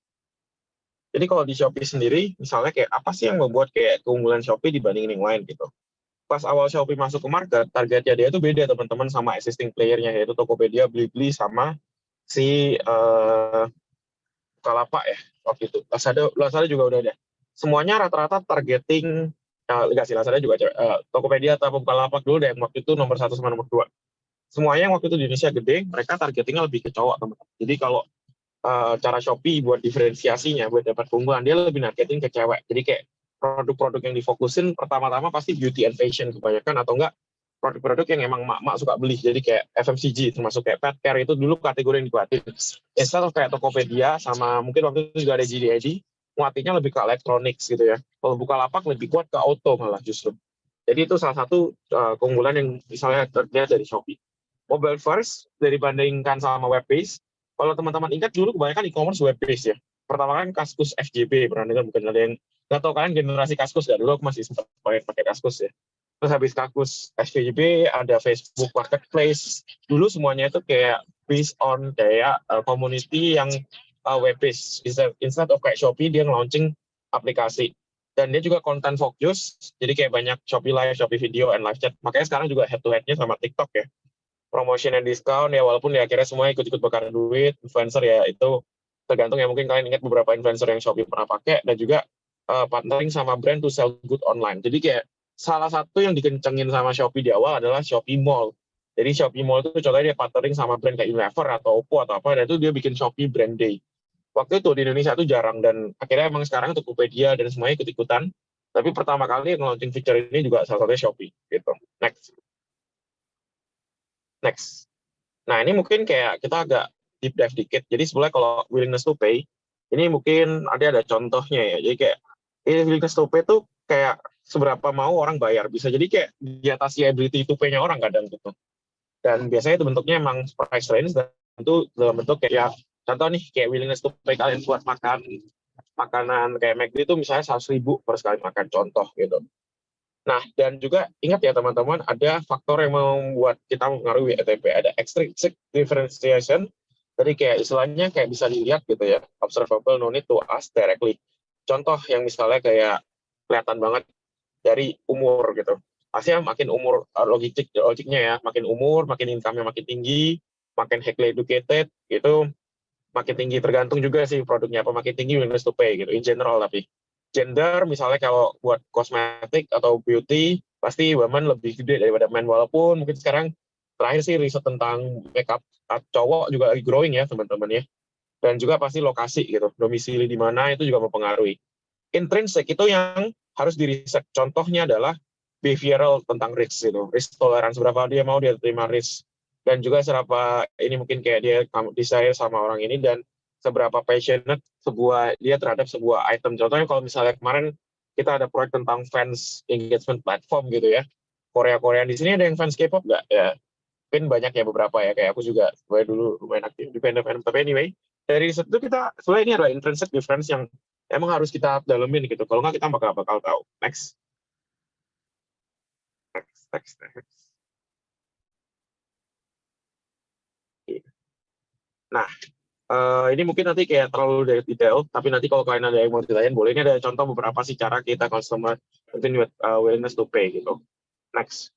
Speaker 2: Jadi kalau di Shopee sendiri, misalnya kayak apa sih yang membuat kayak keunggulan Shopee dibandingin yang lain gitu. Pas awal Shopee masuk ke market, targetnya dia itu beda teman-teman sama existing player-nya, yaitu Tokopedia, Blibli, sama si Bukalapak ya waktu itu. Lazada juga udah ada. Semuanya rata-rata targeting, enggak sih, Lazada juga Tokopedia atau Bukalapak dulu deh, waktu itu nomor 1 sama nomor 2. Semuanya yang waktu itu di Indonesia gede, mereka targetingnya lebih ke cowok teman-teman. Jadi kalau cara Shopee buat diferensiasinya, buat dapat keunggulan, dia lebih nargeting ke cewek. Jadi kayak produk-produk yang difokusin pertama-tama pasti beauty and fashion kebanyakan, atau enggak produk-produk yang emang mak-mak suka beli. Jadi kayak FMCG, termasuk kayak pet care, itu dulu kategori yang dikuatin. Instead of kayak Tokopedia, sama mungkin waktu itu juga ada JD, nguatinnya lebih ke electronics gitu ya. Kalau Bukalapak lebih kuat ke auto malah justru. Jadi itu salah satu keunggulan yang misalnya terlihat dari Shopee. Mobile first dibandingkan sama web based. Kalau teman-teman ingat dulu kebanyakan e-commerce web based ya. Pertama kan Kaskus FJB, pernah dengar mungkin ada yang nggak tahu, kalian generasi Kaskus nggak? Dulu aku masih sempat pakai Kaskus ya. Terus habis Kaskus FJB ada Facebook Marketplace. Dulu semuanya itu kayak based on kayak community yang web based. Instead of kayak Shopee, dia launching aplikasi. Dan dia juga content focus, jadi kayak banyak Shopee Live, Shopee Video, and live chat. Makanya sekarang juga head to head-nya sama TikTok ya. Promotion and discount ya, walaupun ya akhirnya semua ikut-ikut bakar duit. Influencer ya itu tergantung ya, mungkin kalian ingat beberapa influencer yang Shopee pernah pakai, dan juga partnering sama brand to sell good online. Jadi kayak salah satu yang dikencengin sama Shopee di awal adalah Shopee Mall. Jadi Shopee Mall itu contohnya dia partnering sama brand kayak Unilever atau Oppo atau apa, dan itu dia bikin Shopee Brand Day. Waktu itu di Indonesia itu jarang, dan akhirnya emang sekarang Tokopedia dan semuanya ikut-ikutan. Tapi pertama kali yang launching feature ini juga salah satunya Shopee gitu. Next. Nah, ini mungkin kayak kita agak deep dive dikit. Jadi sebenarnya kalau willingness to pay, ini mungkin ada contohnya ya. Jadi kayak willingness to pay itu kayak seberapa mau orang bayar. Bisa jadi kayak di atas ability to pay-nya orang kadang gitu. Dan biasanya itu bentuknya emang price range, dan itu dalam bentuk kayak contoh nih, kayak willingness to pay kalian buat makan makanan kayak McD itu misalnya 100.000 per sekali makan, contoh gitu. Nah, dan juga ingat ya teman-teman, ada faktor yang membuat kita mengaruhi ETP, ada extrinsic differentiation. Jadi kayak istilahnya kayak bisa dilihat gitu ya, observable, no need to ask directly. Contoh yang misalnya kayak kelihatan banget dari umur gitu. Pastinya makin umur, logiknya ya, makin umur, makin income-nya makin tinggi, makin highly educated, gitu, makin tinggi, tergantung juga sih produknya apa, makin tinggi willingness to pay gitu, in general. Tapi gender misalnya kalau buat kosmetik atau beauty, pasti women lebih gede daripada men, walaupun mungkin sekarang terakhir sih riset tentang makeup cowok juga lagi growing ya teman-teman ya. Dan juga pasti lokasi gitu, domisili di mana itu juga mempengaruhi. Intrinsic itu yang harus diriset, contohnya adalah behavioral tentang risk gitu, risk tolerance, berapa dia mau dia terima risk, dan juga seberapa ini mungkin kayak dia desire sama orang ini, dan seberapa passionate dia terhadap sebuah item. Contohnya kalau misalnya kemarin kita ada proyek tentang fans engagement platform gitu ya, Korea di sini ada yang fans K-pop nggak ya? Mungkin banyak ya, beberapa ya, kayak aku juga dulu lumayan aktif di fandom. Tapi anyway, dari situ kita sebenarnya ini adalah intrinsic difference yang emang harus kita dalemin gitu, kalau nggak kita bakal tahu. Next. Nah, ini mungkin nanti kayak terlalu detail, tapi nanti kalau kalian ada yang mau ditanyain, boleh. Ini ada contoh beberapa sih cara kita customer with willingness to pay gitu. Next.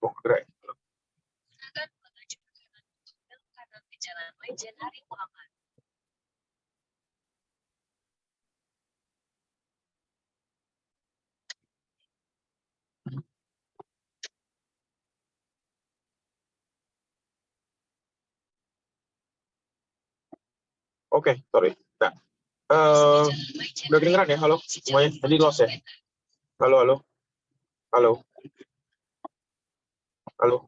Speaker 2: Oh, great. Oke, sorry. Nah, udah kedengeran ya? Halo semuanya, tadi lost ya? Halo. Ada. Halo.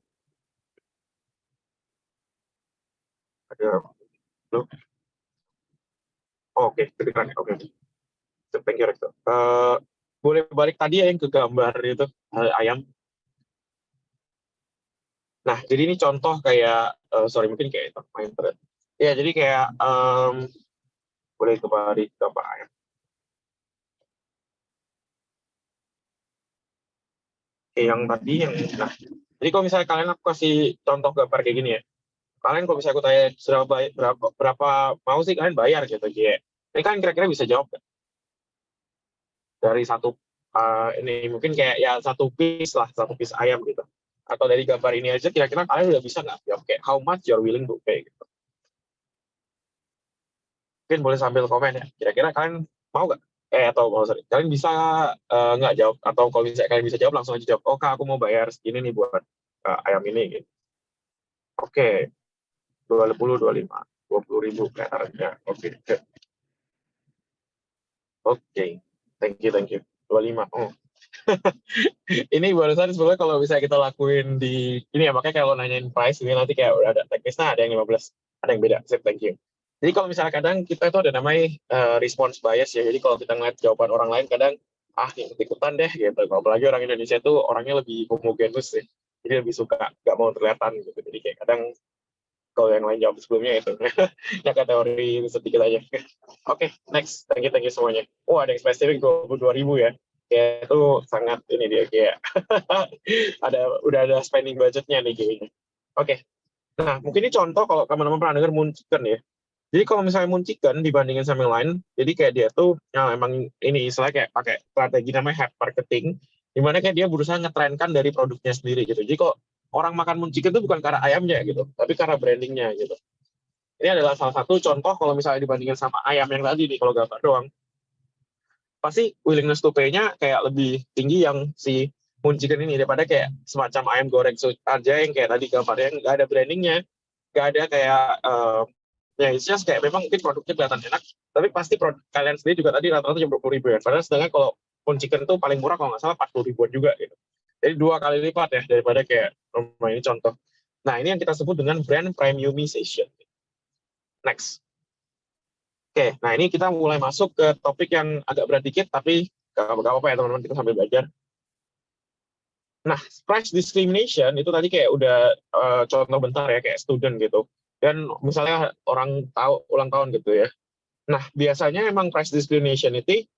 Speaker 2: Oh, oke, kedengeran ya? Oke. Thank you, Rektor. Boleh balik tadi ya yang ke gambar itu ayam. Nah, jadi ini contoh kayak, sorry mungkin kayak itu main thread. Ya, jadi kayak boleh kembali ke gambar ayam. Yang tadi nah, jadi kalau misalnya kalian aku kasih contoh gambar kayak gini ya, kalian kalau misalnya aku tanya berapa mau sih kalian bayar gitu, kayak ini kan kira-kira bisa jawab gak? Dari satu ini mungkin kayak ya satu piece ayam gitu, atau dari gambar ini aja kira-kira kalian udah bisa nggak jawab kayak how much you're willing to pay gitu. Mungkin boleh sambil komen ya, kira-kira kalian mau nggak atau sorry, kalian bisa nggak jawab, atau kalau misalnya kalian bisa jawab langsung aja jawab, oh kak aku mau bayar segini nih buat ayam ini gitu. Oke, 20.000 kelihatannya. Oke, thank you 25. Oh, Ini barusan sebenarnya kalau bisa kita lakuin di ini ya, makanya kalau nanyain price ini nanti kayak udah ada teknisnya, ada yang 15, ada yang beda. Sip, thank you. Jadi kalau misalnya kadang kita itu ada namanya response bias ya. Jadi kalau kita ngeliat jawaban orang lain kadang ikut-ikutan deh gitu. Apalagi orang Indonesia itu orangnya lebih homogenus ya. Jadi lebih suka nggak mau kelihatan gitu. Jadi kayak kadang kalau yang lain jawab sebelumnya itu. Ya kan teori sedikit aja. Oke, next. Thank you semuanya. Oh, ada yang spesifik 22.000 ya. Kayak itu sangat ini dia kayak udah ada spending budgetnya nih kayaknya. Oke. Nah, mungkin ini contoh kalau teman-teman pernah dengar Moon Chicken ya. Jadi kalau misalnya Moon Chicken dibandingin sama yang lain, jadi kayak dia tuh emang ini istilahnya kayak pakai strategi namanya head marketing, di mana kayak dia berusaha ngetrenkan dari produknya sendiri gitu. Jadi kok orang makan Moon Chicken itu bukan karena ayamnya gitu, tapi karena brandingnya gitu. Ini adalah salah satu contoh kalau misalnya dibandingin sama ayam yang tadi nih, kalau gambar doang, pasti willingness to pay-nya kayak lebih tinggi yang si Moon Chicken ini daripada kayak semacam ayam goreng aja yang kayak tadi gambarnya nggak ada brandingnya, nggak ada kayak ya it's just kayak memang mungkin produknya kelihatan enak, tapi pasti kalian sendiri juga tadi rata-rata cuma 20.000 ya. Padahal sedangkan kalau Moon Chicken itu paling murah kalau nggak salah 40.000-an juga gitu. Jadi 2 kali lipat ya daripada kayak rumah ini contoh. Nah ini yang kita sebut dengan brand premiumization. Next. Oke, nah ini kita mulai masuk ke topik yang agak berat dikit, tapi nggak apa-apa ya teman-teman, kita sambil belajar. Nah, price discrimination itu tadi kayak udah contoh bentar ya, kayak student gitu. Dan misalnya orang tahu ulang tahun gitu ya. Nah, biasanya memang price discrimination itu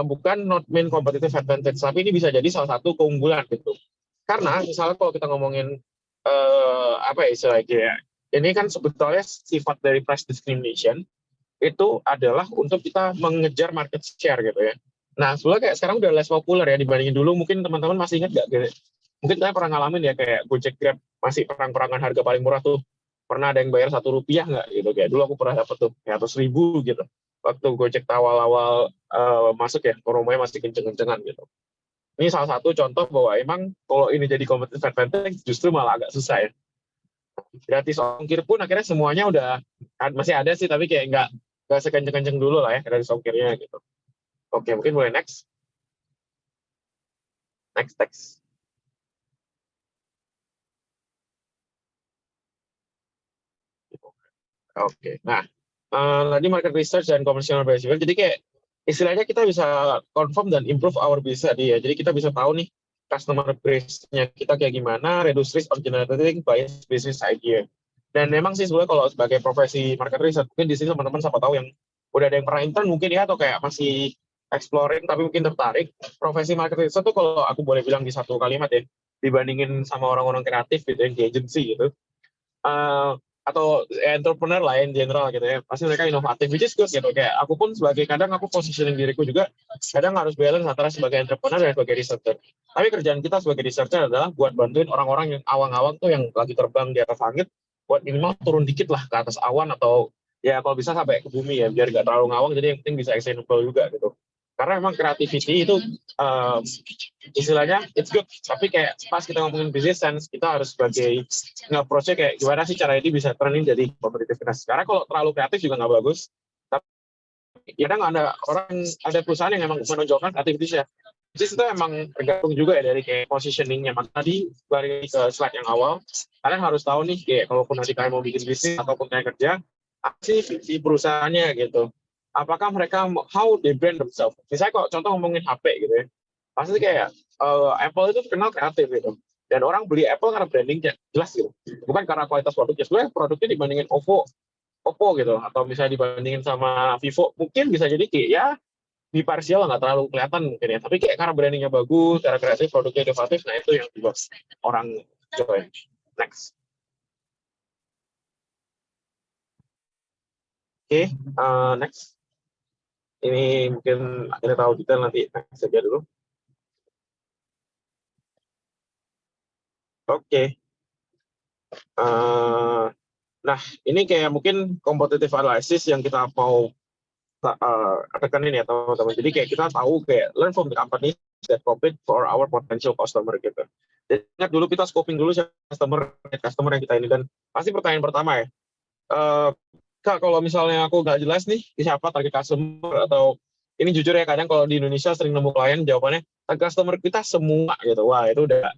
Speaker 2: bukan not main competitive advantage, tapi ini bisa jadi salah satu keunggulan gitu. Karena misalnya kalau kita ngomongin apa ya istilahnya, ini kan sebetulnya sifat dari price discrimination itu adalah untuk kita mengejar market share gitu ya. Nah, sebenarnya kayak sekarang udah less populer ya dibandingin dulu. Mungkin teman-teman masih ingat nggak? Mungkin saya pernah ngalamin ya kayak Gojek Grab masih perang-perangan harga paling murah tuh. Pernah ada yang bayar Rp1 nggak gitu. Kayak dulu aku pernah dapat tuh kayak 100.000 gitu. Waktu Gojek awal-awal masuk ya, koromanya masih kenceng-kencengan gitu. Ini salah satu contoh bahwa emang kalau ini jadi competitive advantage justru malah agak susah ya. Gratis ongkir pun akhirnya semuanya udah masih ada sih, tapi kayak nggak sekenceng-kenceng dulu lah ya gratis ongkirnya gitu. Oke, mungkin boleh next. Next. Oke, nah tadi market research dan conversational behavior, jadi kayak istilahnya kita bisa confirm dan improve our business tadi ya. Jadi kita bisa tahu nih customer base-nya kita kayak gimana, reduce risk of generating bias business idea. Dan memang sih sebenarnya kalau sebagai profesi market research, mungkin di sini teman-teman siapa tahu yang udah ada yang pernah intern mungkin ya, atau kayak masih exploring tapi mungkin tertarik. Profesi market research tuh kalau aku boleh bilang di satu kalimat ya, dibandingin sama orang-orang kreatif gitu yang di agency gitu, atau entrepreneur lah in general gitu ya, pasti mereka inovatif, which is good gitu. Kayak aku pun sebagai kadang aku positioning diriku juga kadang harus balance antara sebagai entrepreneur dan sebagai researcher. Tapi kerjaan kita sebagai researcher adalah buat bantuin orang-orang yang awang-awang tuh yang lagi terbang di atas langit, buat minimal turun dikit lah ke atas awan, atau ya kalau bisa sampai ke bumi ya, biar nggak terlalu ngawang, jadi yang penting bisa explainable juga gitu. Karena emang creativity itu istilahnya it's good, tapi kayak pas kita ngomongin business sense, kita harus sebagai nge-approach-nya kayak gimana sih cara ini bisa turning jadi competitiveness. Karena kalau terlalu kreatif juga nggak bagus. Tapi kadang ada perusahaan yang memang menonjolkan kreativitasnya. Bisnis itu emang tergantung juga ya dari kayak positioning-nya. Maka tadi balik ke slide yang awal, kalian harus tahu nih kayak kalaupun nanti kalian mau bikin bisnis ataupun kalian kerja, apa sih visi perusahaannya gitu. Apakah mereka how they brand themselves. Misalnya kalau contoh ngomongin HP gitu ya, pasti kayak Apple itu terkenal kreatif gitu. Dan orang beli Apple karena brandingnya jelas gitu, bukan karena kualitas produknya. Sebenarnya produknya dibandingin Oppo gitu, atau misalnya dibandingin sama Vivo, mungkin bisa jadi kayak ya di parsial nggak terlalu kelihatan mungkin ya, tapi kayak karena brandingnya bagus, cara kreatif, produknya inovatif, nah itu yang dibuat orang join. Next. Oke, next. Ini mungkin akhirnya tahu detail, nanti next saja dulu. Oke. Nah, ini kayak mungkin competitive analysis yang kita mau tekanin ya teman-teman. Jadi kayak kita tahu kayak learn from the company that compete for our potential customer gitu. Jadi ingat dulu kita scoping dulu customer yang kita ini, dan pasti pertanyaan pertama ya, Kak, kalau misalnya aku nggak jelas nih siapa target customer, atau ini jujur ya kadang kalau di Indonesia sering nemu klien jawabannya customer kita semua gitu. Wah, itu udah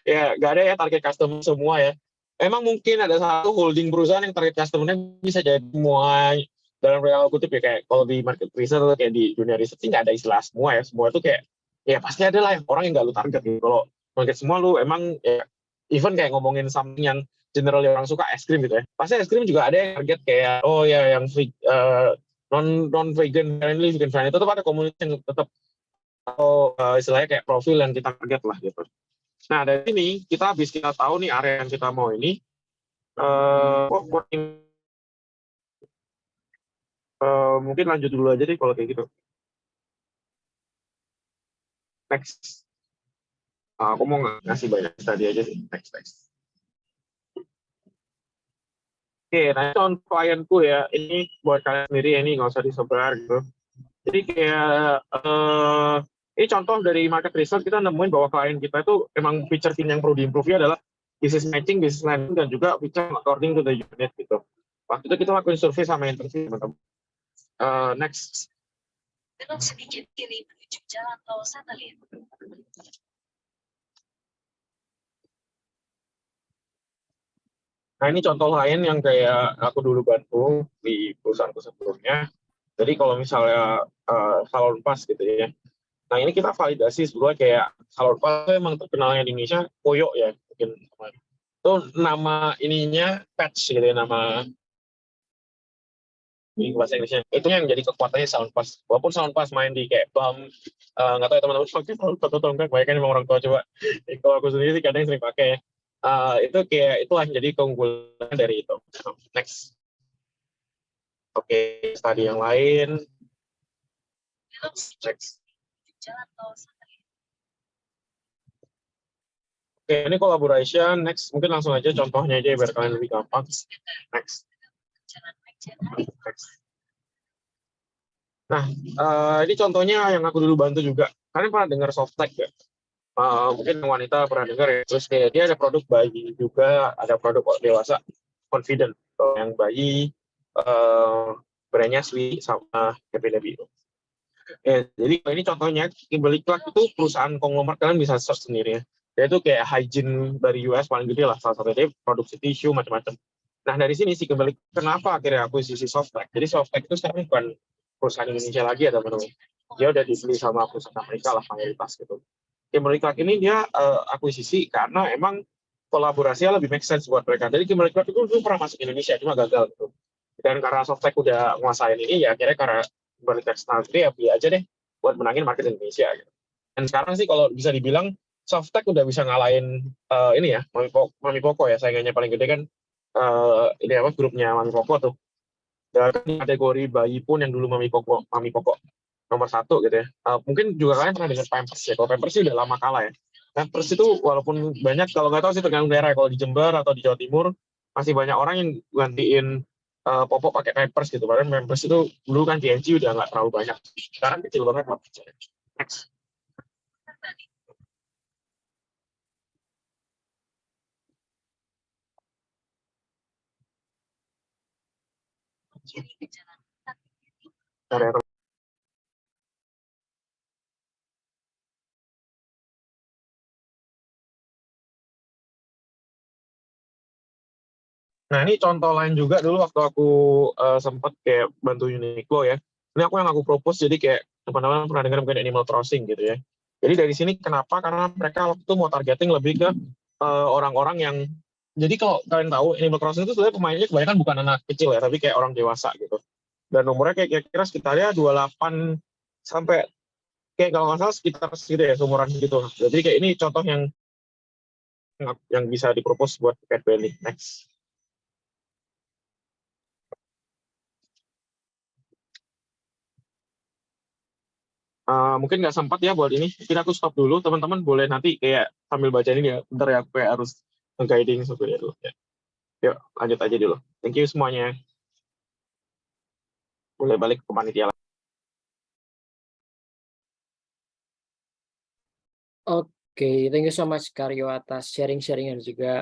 Speaker 2: ya nggak ada ya target customer semua ya. Emang mungkin ada satu holding perusahaan yang target customer-nya bisa jadi semua, dalam real kutip ya, kayak kalau di market research atau kayak di dunia riset sih nggak ada istilah semua ya. Semua itu kayak ya pasti ada lah yang orang yang nggak lu target gitu. Kalau target semua lu emang ya, even kayak ngomongin something yang generally orang suka es krim gitu ya. Pasti es krim juga ada yang target kayak oh ya yang non vegan friendly, vegan friendly, tetap ada komunitas yang tetap atau istilahnya kayak profil yang kita target lah gitu. Nah dari sini kita tahu nih area yang kita mau ini. Mungkin lanjut dulu aja deh kalau kayak gitu. Next. Aku mau ngasih banyak tadi aja sih. Next. Oke, nah contoh klienku ya, ini buat kalian sendiri ya, ini nggak usah disebar gitu. Jadi kayak ini contoh dari market research, kita nemuin bahwa klien kita itu emang feature yang perlu diimprove adalah business matching, business landing, dan juga feature according to the unit gitu. Waktu itu kita lakuin survei sama interview teman-teman. Next.
Speaker 4: Belok sedikit kiri menuju jalan tol satelit.
Speaker 2: Nah ini contoh lain yang kayak aku dulu bantu di perusahaanku sebelumnya. Jadi kalau misalnya salon pas gitu ya. Nah ini kita validasi sebetulnya kayak salon pas emang terkenalnya di Indonesia koyo ya. Mungkin itu nama ininya patch gitu ya, nama di bahasa Inggrisnya. Itu yang jadi kekuatannya sound pass. Walaupun sound pass main di kayak BAM, nggak tahu ya teman-teman pakai sound pass atau enggak, kebanyakan memang orang tua coba. Kalau aku sendiri sih kadang sering pakai. Itu kayak itulah jadi keunggulan dari itu. Next. Oke, tadi yang lain. Next.
Speaker 4: Jalan tol satelit.
Speaker 2: Oke, ini collaboration. Next, mungkin langsung aja contohnya aja biar kalian lebih gampang. Next. Next. Nah, ini contohnya yang aku dulu bantu juga. Kalian pernah dengar Softtech ya? Mungkin wanita pernah dengar ya. Terus kayak dia ada produk bayi juga, ada produk dewasa, Confident. Kalau yang bayi, brandnya Swi sama Happy Baby. Jadi ini contohnya, Kimberly Clark itu perusahaan konglomerat, kalian bisa search sendiri ya. Dia itu kayak hygiene dari US paling gede lah, salah satunya dia produksi tisu macam-macam. Nah dari sini si Kimberly, kenapa akhirnya akuisisi Softtech? Jadi Softtech itu sekarang bukan perusahaan Indonesia lagi ya teman-teman. Dia udah dibeli sama perusahaan Amerika lah mayoritas gitu. Kimberly Clark ini dia akuisisi karena emang kolaborasinya lebih make sense buat mereka. Jadi Kimberly Clark itu dulu pernah masuk Indonesia, cuma gagal gitu. Dan karena Softtech udah nguasain ini, ya akhirnya karena Kimberly Clark sendiri ya beli aja deh buat menangin market Indonesia. Gitu. Dan sekarang sih kalau bisa dibilang Softtech udah bisa ngalahin ini ya, Mami Poko ya, saingannya paling gede kan ini apa grupnya Mami Poko tuh. Dan kategori bayi pun yang dulu Mami Poko nomor 1 gitu ya. Mungkin juga kalian pernah dengar Pampers ya. Kalau Pampers sih udah lama kalah ya. Pampers itu walaupun banyak, kalau nggak tahu sih tergantung daerah. Kalau di Jember atau di Jawa Timur masih banyak orang yang gantiin popok pakai Pampers gitu. Padahal Pampers itu dulu kan PNG udah nggak terlalu banyak. Sekarang kecil banget. Next.
Speaker 4: Kiri ke jalan.
Speaker 2: Nah ini contoh lain juga dulu waktu aku sempat kayak bantu Uniqlo ya. Ini yang aku propose, jadi kayak teman-teman pernah dengar mungkin Animal Crossing gitu ya. Jadi dari sini kenapa? Karena mereka waktu itu mau targeting lebih ke orang-orang yang, jadi kalau kalian tahu Animal Crossing itu sebenarnya pemainnya kebanyakan bukan anak kecil ya, tapi kayak orang dewasa gitu. Dan umurnya kayak kira-kira sekitarnya 28 sampai kayak kalau nggak salah sekitar segitu ya, seumuran gitu. Jadi kayak ini contoh yang bisa dipropose buat Cat Valley. Next. Mungkin nggak sempat ya buat ini. Mungkin aku stop dulu. Teman-teman boleh nanti kayak sambil baca ini ya. Bentar ya, aku kayak harus nge-guiding sebenarnya dulu. Ya. Yuk, lanjut aja dulu. Thank you semuanya. Boleh balik ke panitia.
Speaker 1: Oke, thank you so much Karyo atas sharing-sharing dan juga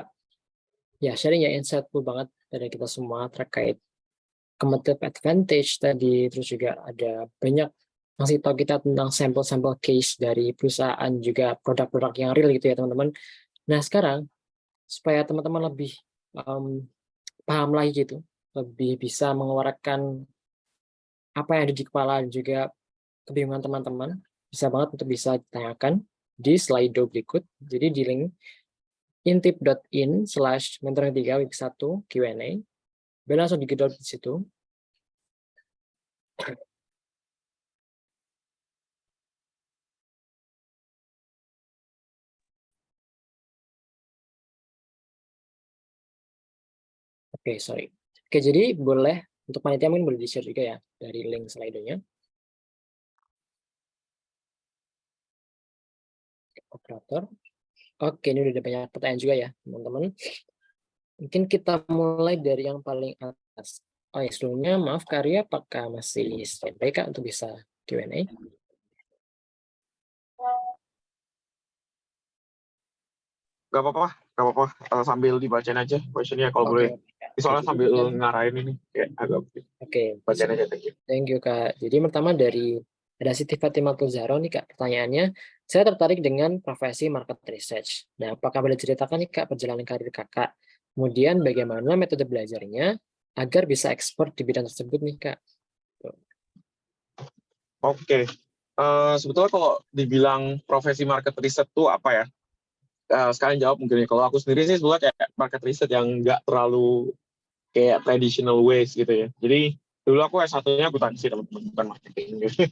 Speaker 1: ya sharing ya insightful banget dari kita semua terkait competitive advantage tadi, terus juga ada banyak ngasih tahu kita tentang sampel-sampel case dari perusahaan juga produk-produk yang real gitu ya teman-teman. Nah sekarang supaya teman-teman lebih paham lagi gitu, lebih bisa mengeluarkan apa yang ada di kepala dan juga kebingungan teman-teman, bisa banget untuk bisa ditanyakan di Slido berikut. Jadi di link intip.in/mentoring3 week 1 Q&A. Boleh langsung digedor di situ. Oke, sorry. Oke, jadi boleh untuk panitia mungkin boleh di-share juga ya dari link Slido-nya. Operator. Oke, ini udah ada banyak pertanyaan juga ya, teman-teman. Mungkin kita mulai dari yang paling atas. Oh ya, sebelumnya maaf Karya, apakah masih standby Kak untuk bisa Q&A?
Speaker 2: Gak apa-apa. Sambil dibacain aja questionnya kalau boleh. Soalnya sambil ngarahin ini kayak agak
Speaker 1: Oke,
Speaker 2: bacain aja. Thank you.
Speaker 1: Thank you Kak. Jadi pertama dari ada Siti Fatimah Zahra nih Kak, pertanyaannya, saya tertarik dengan profesi market research. Nah, apakah boleh ceritakan nih Kak perjalanan karir Kakak? Kemudian bagaimana metode belajarnya agar bisa ekspor di bidang tersebut nih Kak?
Speaker 2: Oke. Sebetulnya kalau dibilang profesi market research itu apa ya? Sekalian jawab mungkin ya. Kalau aku sendiri sih sebetulnya kayak market research yang nggak terlalu kayak traditional ways gitu ya. Jadi dulu aku S1-nya akuntansi teman-teman, bukan marketing gitu.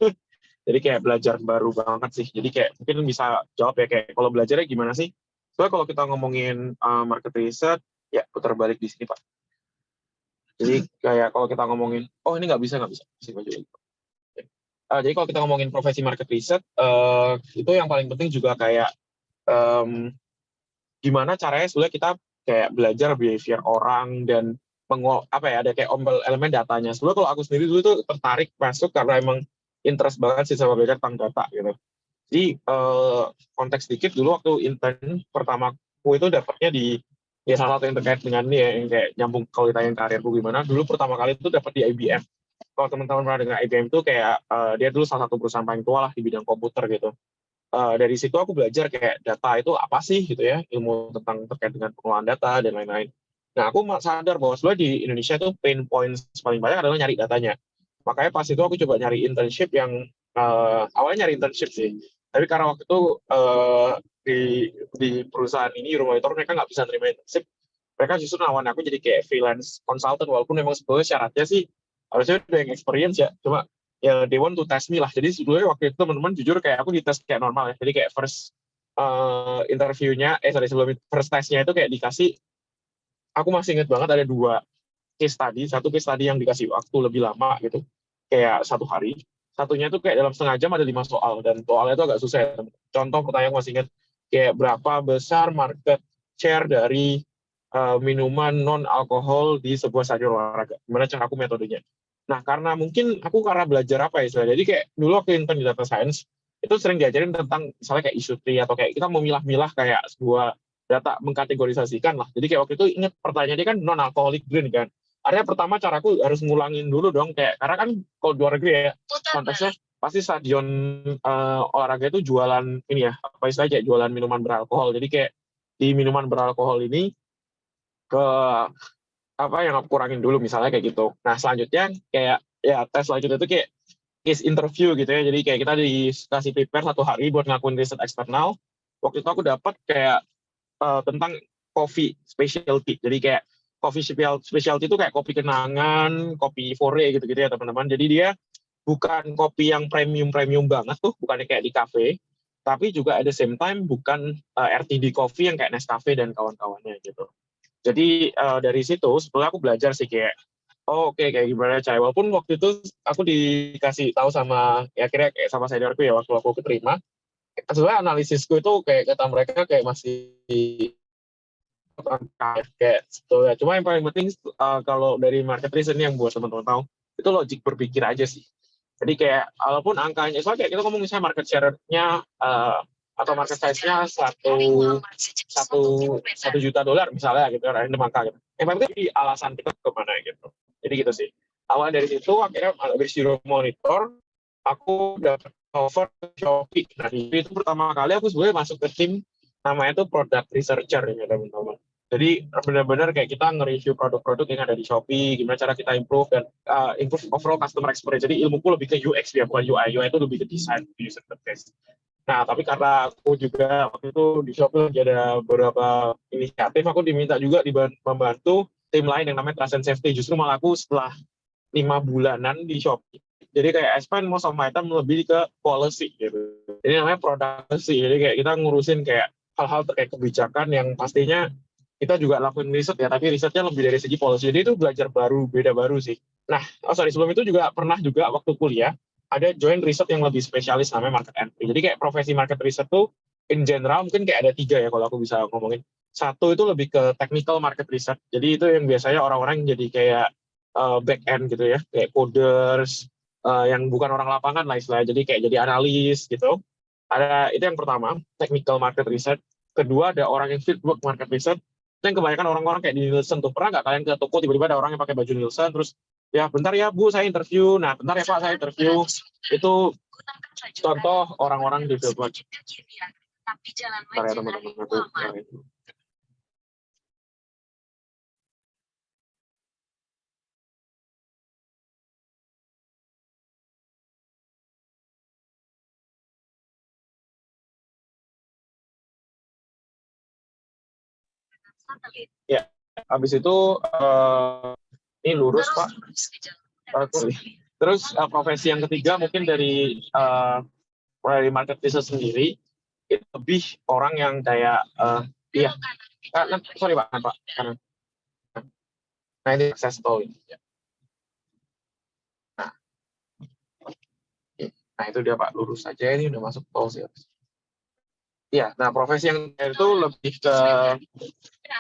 Speaker 2: Jadi kayak belajar baru banget sih. Jadi kayak mungkin bisa jawab ya kayak kalau belajarnya gimana sih? Soalnya kalau kita ngomongin market research, ya putar balik di sini Pak. Jadi kayak kalau kita ngomongin, oh ini nggak bisa. Sih, maju lagi. Jadi kalau kita ngomongin profesi market research, itu yang paling penting juga kayak gimana caranya sebenarnya kita kayak belajar behavior orang dan ada kayak elemen datanya. Sebenarnya kalau aku sendiri dulu tuh tertarik masuk karena emang interest banget sih sama belajar tentang data gitu. Jadi konteks dikit dulu waktu intern pertamaku itu dapatnya di ya salah satu yang terkait dengan ini ya yang kayak nyambung kalau ditanya karirku gimana. Dulu pertama kali itu dapat di IBM. Kalau teman-teman pernah dengar IBM itu kayak dia dulu salah satu perusahaan paling tua lah di bidang komputer gitu. Dari situ aku belajar kayak data itu apa sih gitu ya, ilmu tentang terkait dengan pengelolaan data dan lain-lain. Nah, aku sadar bahwa sebenarnya di Indonesia itu pain points paling banyak adalah nyari datanya. Makanya pas itu aku coba nyari internship yang awalnya nyari internship sih. Tapi karena waktu itu di perusahaan ini Euromonitor mereka nggak bisa terima internship, mereka justru nawarin aku jadi kayak freelance consultant walaupun memang sebetulnya syaratnya sih harusnya udah yang experience ya. Cuma ya they want to test me lah. Jadi sebetulnya waktu itu teman-teman jujur kayak aku dites kayak normal ya. Jadi kayak first interviewnya, sebelum first testnya itu kayak dikasih, aku masih inget banget ada 2 case study. Satu case study yang dikasih waktu lebih lama gitu, kayak 1 hari. Satunya itu kayak dalam setengah jam ada 5 soal dan soalnya itu agak susah ya. Contoh pertanyaan masih inget, kayak berapa besar market share dari minuman non alkohol di sebuah stadion olahraga. Gimana cara aku metodenya? Nah, karena belajar apa ya, jadi kayak dulu waktu intern di data science, itu sering diajarin tentang misalnya kayak isu tree atau kayak kita memilah-milah kayak sebuah data mengkategorisasikan lah. Jadi kayak waktu itu ingat pertanyaannya kan non-alcoholic drink kan. Artinya pertama caraku harus ngulangin dulu dong kayak karena kan kalau di luar negeri ya konteksnya pasti stadion olahraga itu jualan ini ya apa istilahnya jualan minuman beralkohol. Jadi kayak di minuman beralkohol ini ke apa yang aku kurangin dulu misalnya kayak gitu. Nah selanjutnya kayak ya tes selanjutnya itu kayak case interview gitu ya. Jadi kayak kita dikasih prepare 1 hari buat ngakuin riset eksternal. Waktu itu aku dapat kayak tentang coffee specialty. Jadi kayak coffee specialty itu kayak kopi kenangan, kopi fore gitu-gitu ya teman-teman. Jadi dia bukan kopi yang premium banget tuh, bukannya kayak di cafe, tapi juga at the same time bukan RTD coffee yang kayak Nescafe dan kawan-kawannya gitu. Jadi dari situ sebetulnya aku belajar sih kayak oke, kayak gimana cara. Walaupun waktu itu aku dikasih tahu sama ya akhirnya kayak sama seniorku ya waktu aku keterima. Sebenarnya analisisku itu kayak kata mereka kayak masih kayak sebetulnya. Cuma yang paling penting kalau dari market research yang buat teman-teman tahu itu logik berpikir aja sih. Jadi kayak walaupun angkanya soalnya kayak kita ngomong misalnya market share-nya atau market size-nya satu juta dolar misalnya gitu random angka gitu. Yang paling penting alasan kita kemana gitu. Jadi gitu sih. Awal dari situ akhirnya dari Euromonitor aku dapat offer Shopee. Nah, itu pertama kali aku sebenarnya masuk ke tim namanya tuh product researcher ya teman-teman. Jadi benar-benar kayak kita nge-review produk-produk yang ada di Shopee, gimana cara kita improve dan improve overall customer experience. Jadi ilmuku lebih ke UX ya, bukan UI. UI itu lebih ke design, user interface. Nah, tapi karena aku juga waktu itu di Shopee lagi ada beberapa inisiatif, aku diminta juga membantu tim lain yang namanya Trust and Safety. Justru malah aku setelah 5 bulanan di Shopee, jadi kayak I spend most of my time lebih ke policy gitu. Jadi namanya product policy. Jadi kayak kita ngurusin kayak hal-hal terkait kebijakan yang pastinya kita juga lakuin riset ya, tapi risetnya lebih dari segi policy. Jadi itu belajar baru, beda baru sih. Nah, sebelum itu juga pernah juga waktu kuliah ada join riset yang lebih spesialis namanya market entry. Jadi kayak profesi market research tuh in general mungkin kayak ada 3 ya kalau aku bisa ngomongin. Satu itu lebih ke technical market research. Jadi itu yang biasanya orang-orang jadi kayak back end gitu ya, kayak coders, yang bukan orang lapangan lah istilahnya. Jadi kayak jadi analis gitu. Ada itu yang pertama, technical market research. Kedua ada orang yang fieldwork market research. Yang kebanyakan orang-orang kayak di Nielsen tuh. Pernah nggak kalian ke toko tiba-tiba ada orang yang pakai baju Nielsen terus ya bentar ya Bu saya interview. Nah bentar ya Pak saya interview. Itu contoh orang-orang di fieldwork. Bentar ya teman-teman aku. Ya, habis itu ini lurus Pak. Terus profesi yang ketiga mungkin dari market research sendiri itu lebih orang yang kayak iya sorry Pak kanan. Nah ini akses tol ini. Nah itu dia Pak, lurus saja ini udah masuk tol sih. Iya, nah profesi yang itu lebih ke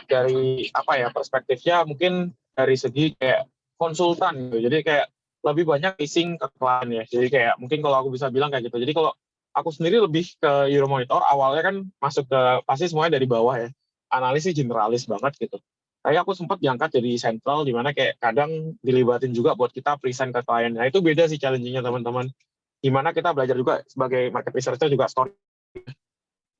Speaker 2: dari apa ya perspektifnya mungkin dari segi kayak konsultan gitu. Jadi kayak lebih banyak phishing ke klien ya. Jadi kayak mungkin kalau aku bisa bilang kayak gitu. Jadi kalau aku sendiri lebih ke Euromonitor awalnya kan masuk ke pasti semuanya dari bawah ya. Analis sih generalis banget gitu. Tapi aku sempat diangkat jadi sentral di mana kayak kadang dilibatin juga buat kita present ke klien. Nah itu beda sih challenge-nya teman-teman. Gimana kita belajar juga sebagai market researcher juga story.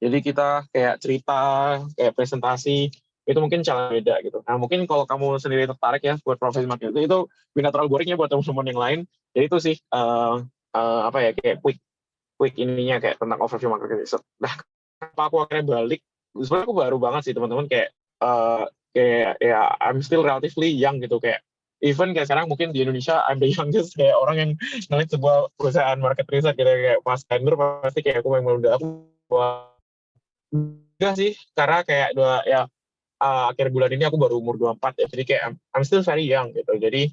Speaker 2: Jadi kita kayak cerita, kayak presentasi, itu mungkin cara beda gitu. Nah mungkin kalau kamu sendiri tertarik ya buat profesi market itu binatral boringnya buat teman-teman yang lain. Jadi itu sih apa ya kayak quick ininya kayak tentang overview market research. Nah kenapa aku akhirnya balik? Sebenarnya aku baru banget sih teman-teman kayak ya I'm still relatively young gitu kayak even kayak sekarang mungkin di Indonesia I'm the youngest kayak orang yang ngelit sebuah perusahaan market research gitu kayak Mas Tender pasti kayak aku memang udah aku enggak sih karena kayak akhir bulan ini aku baru umur 24 ya jadi kayak I'm still very young gitu jadi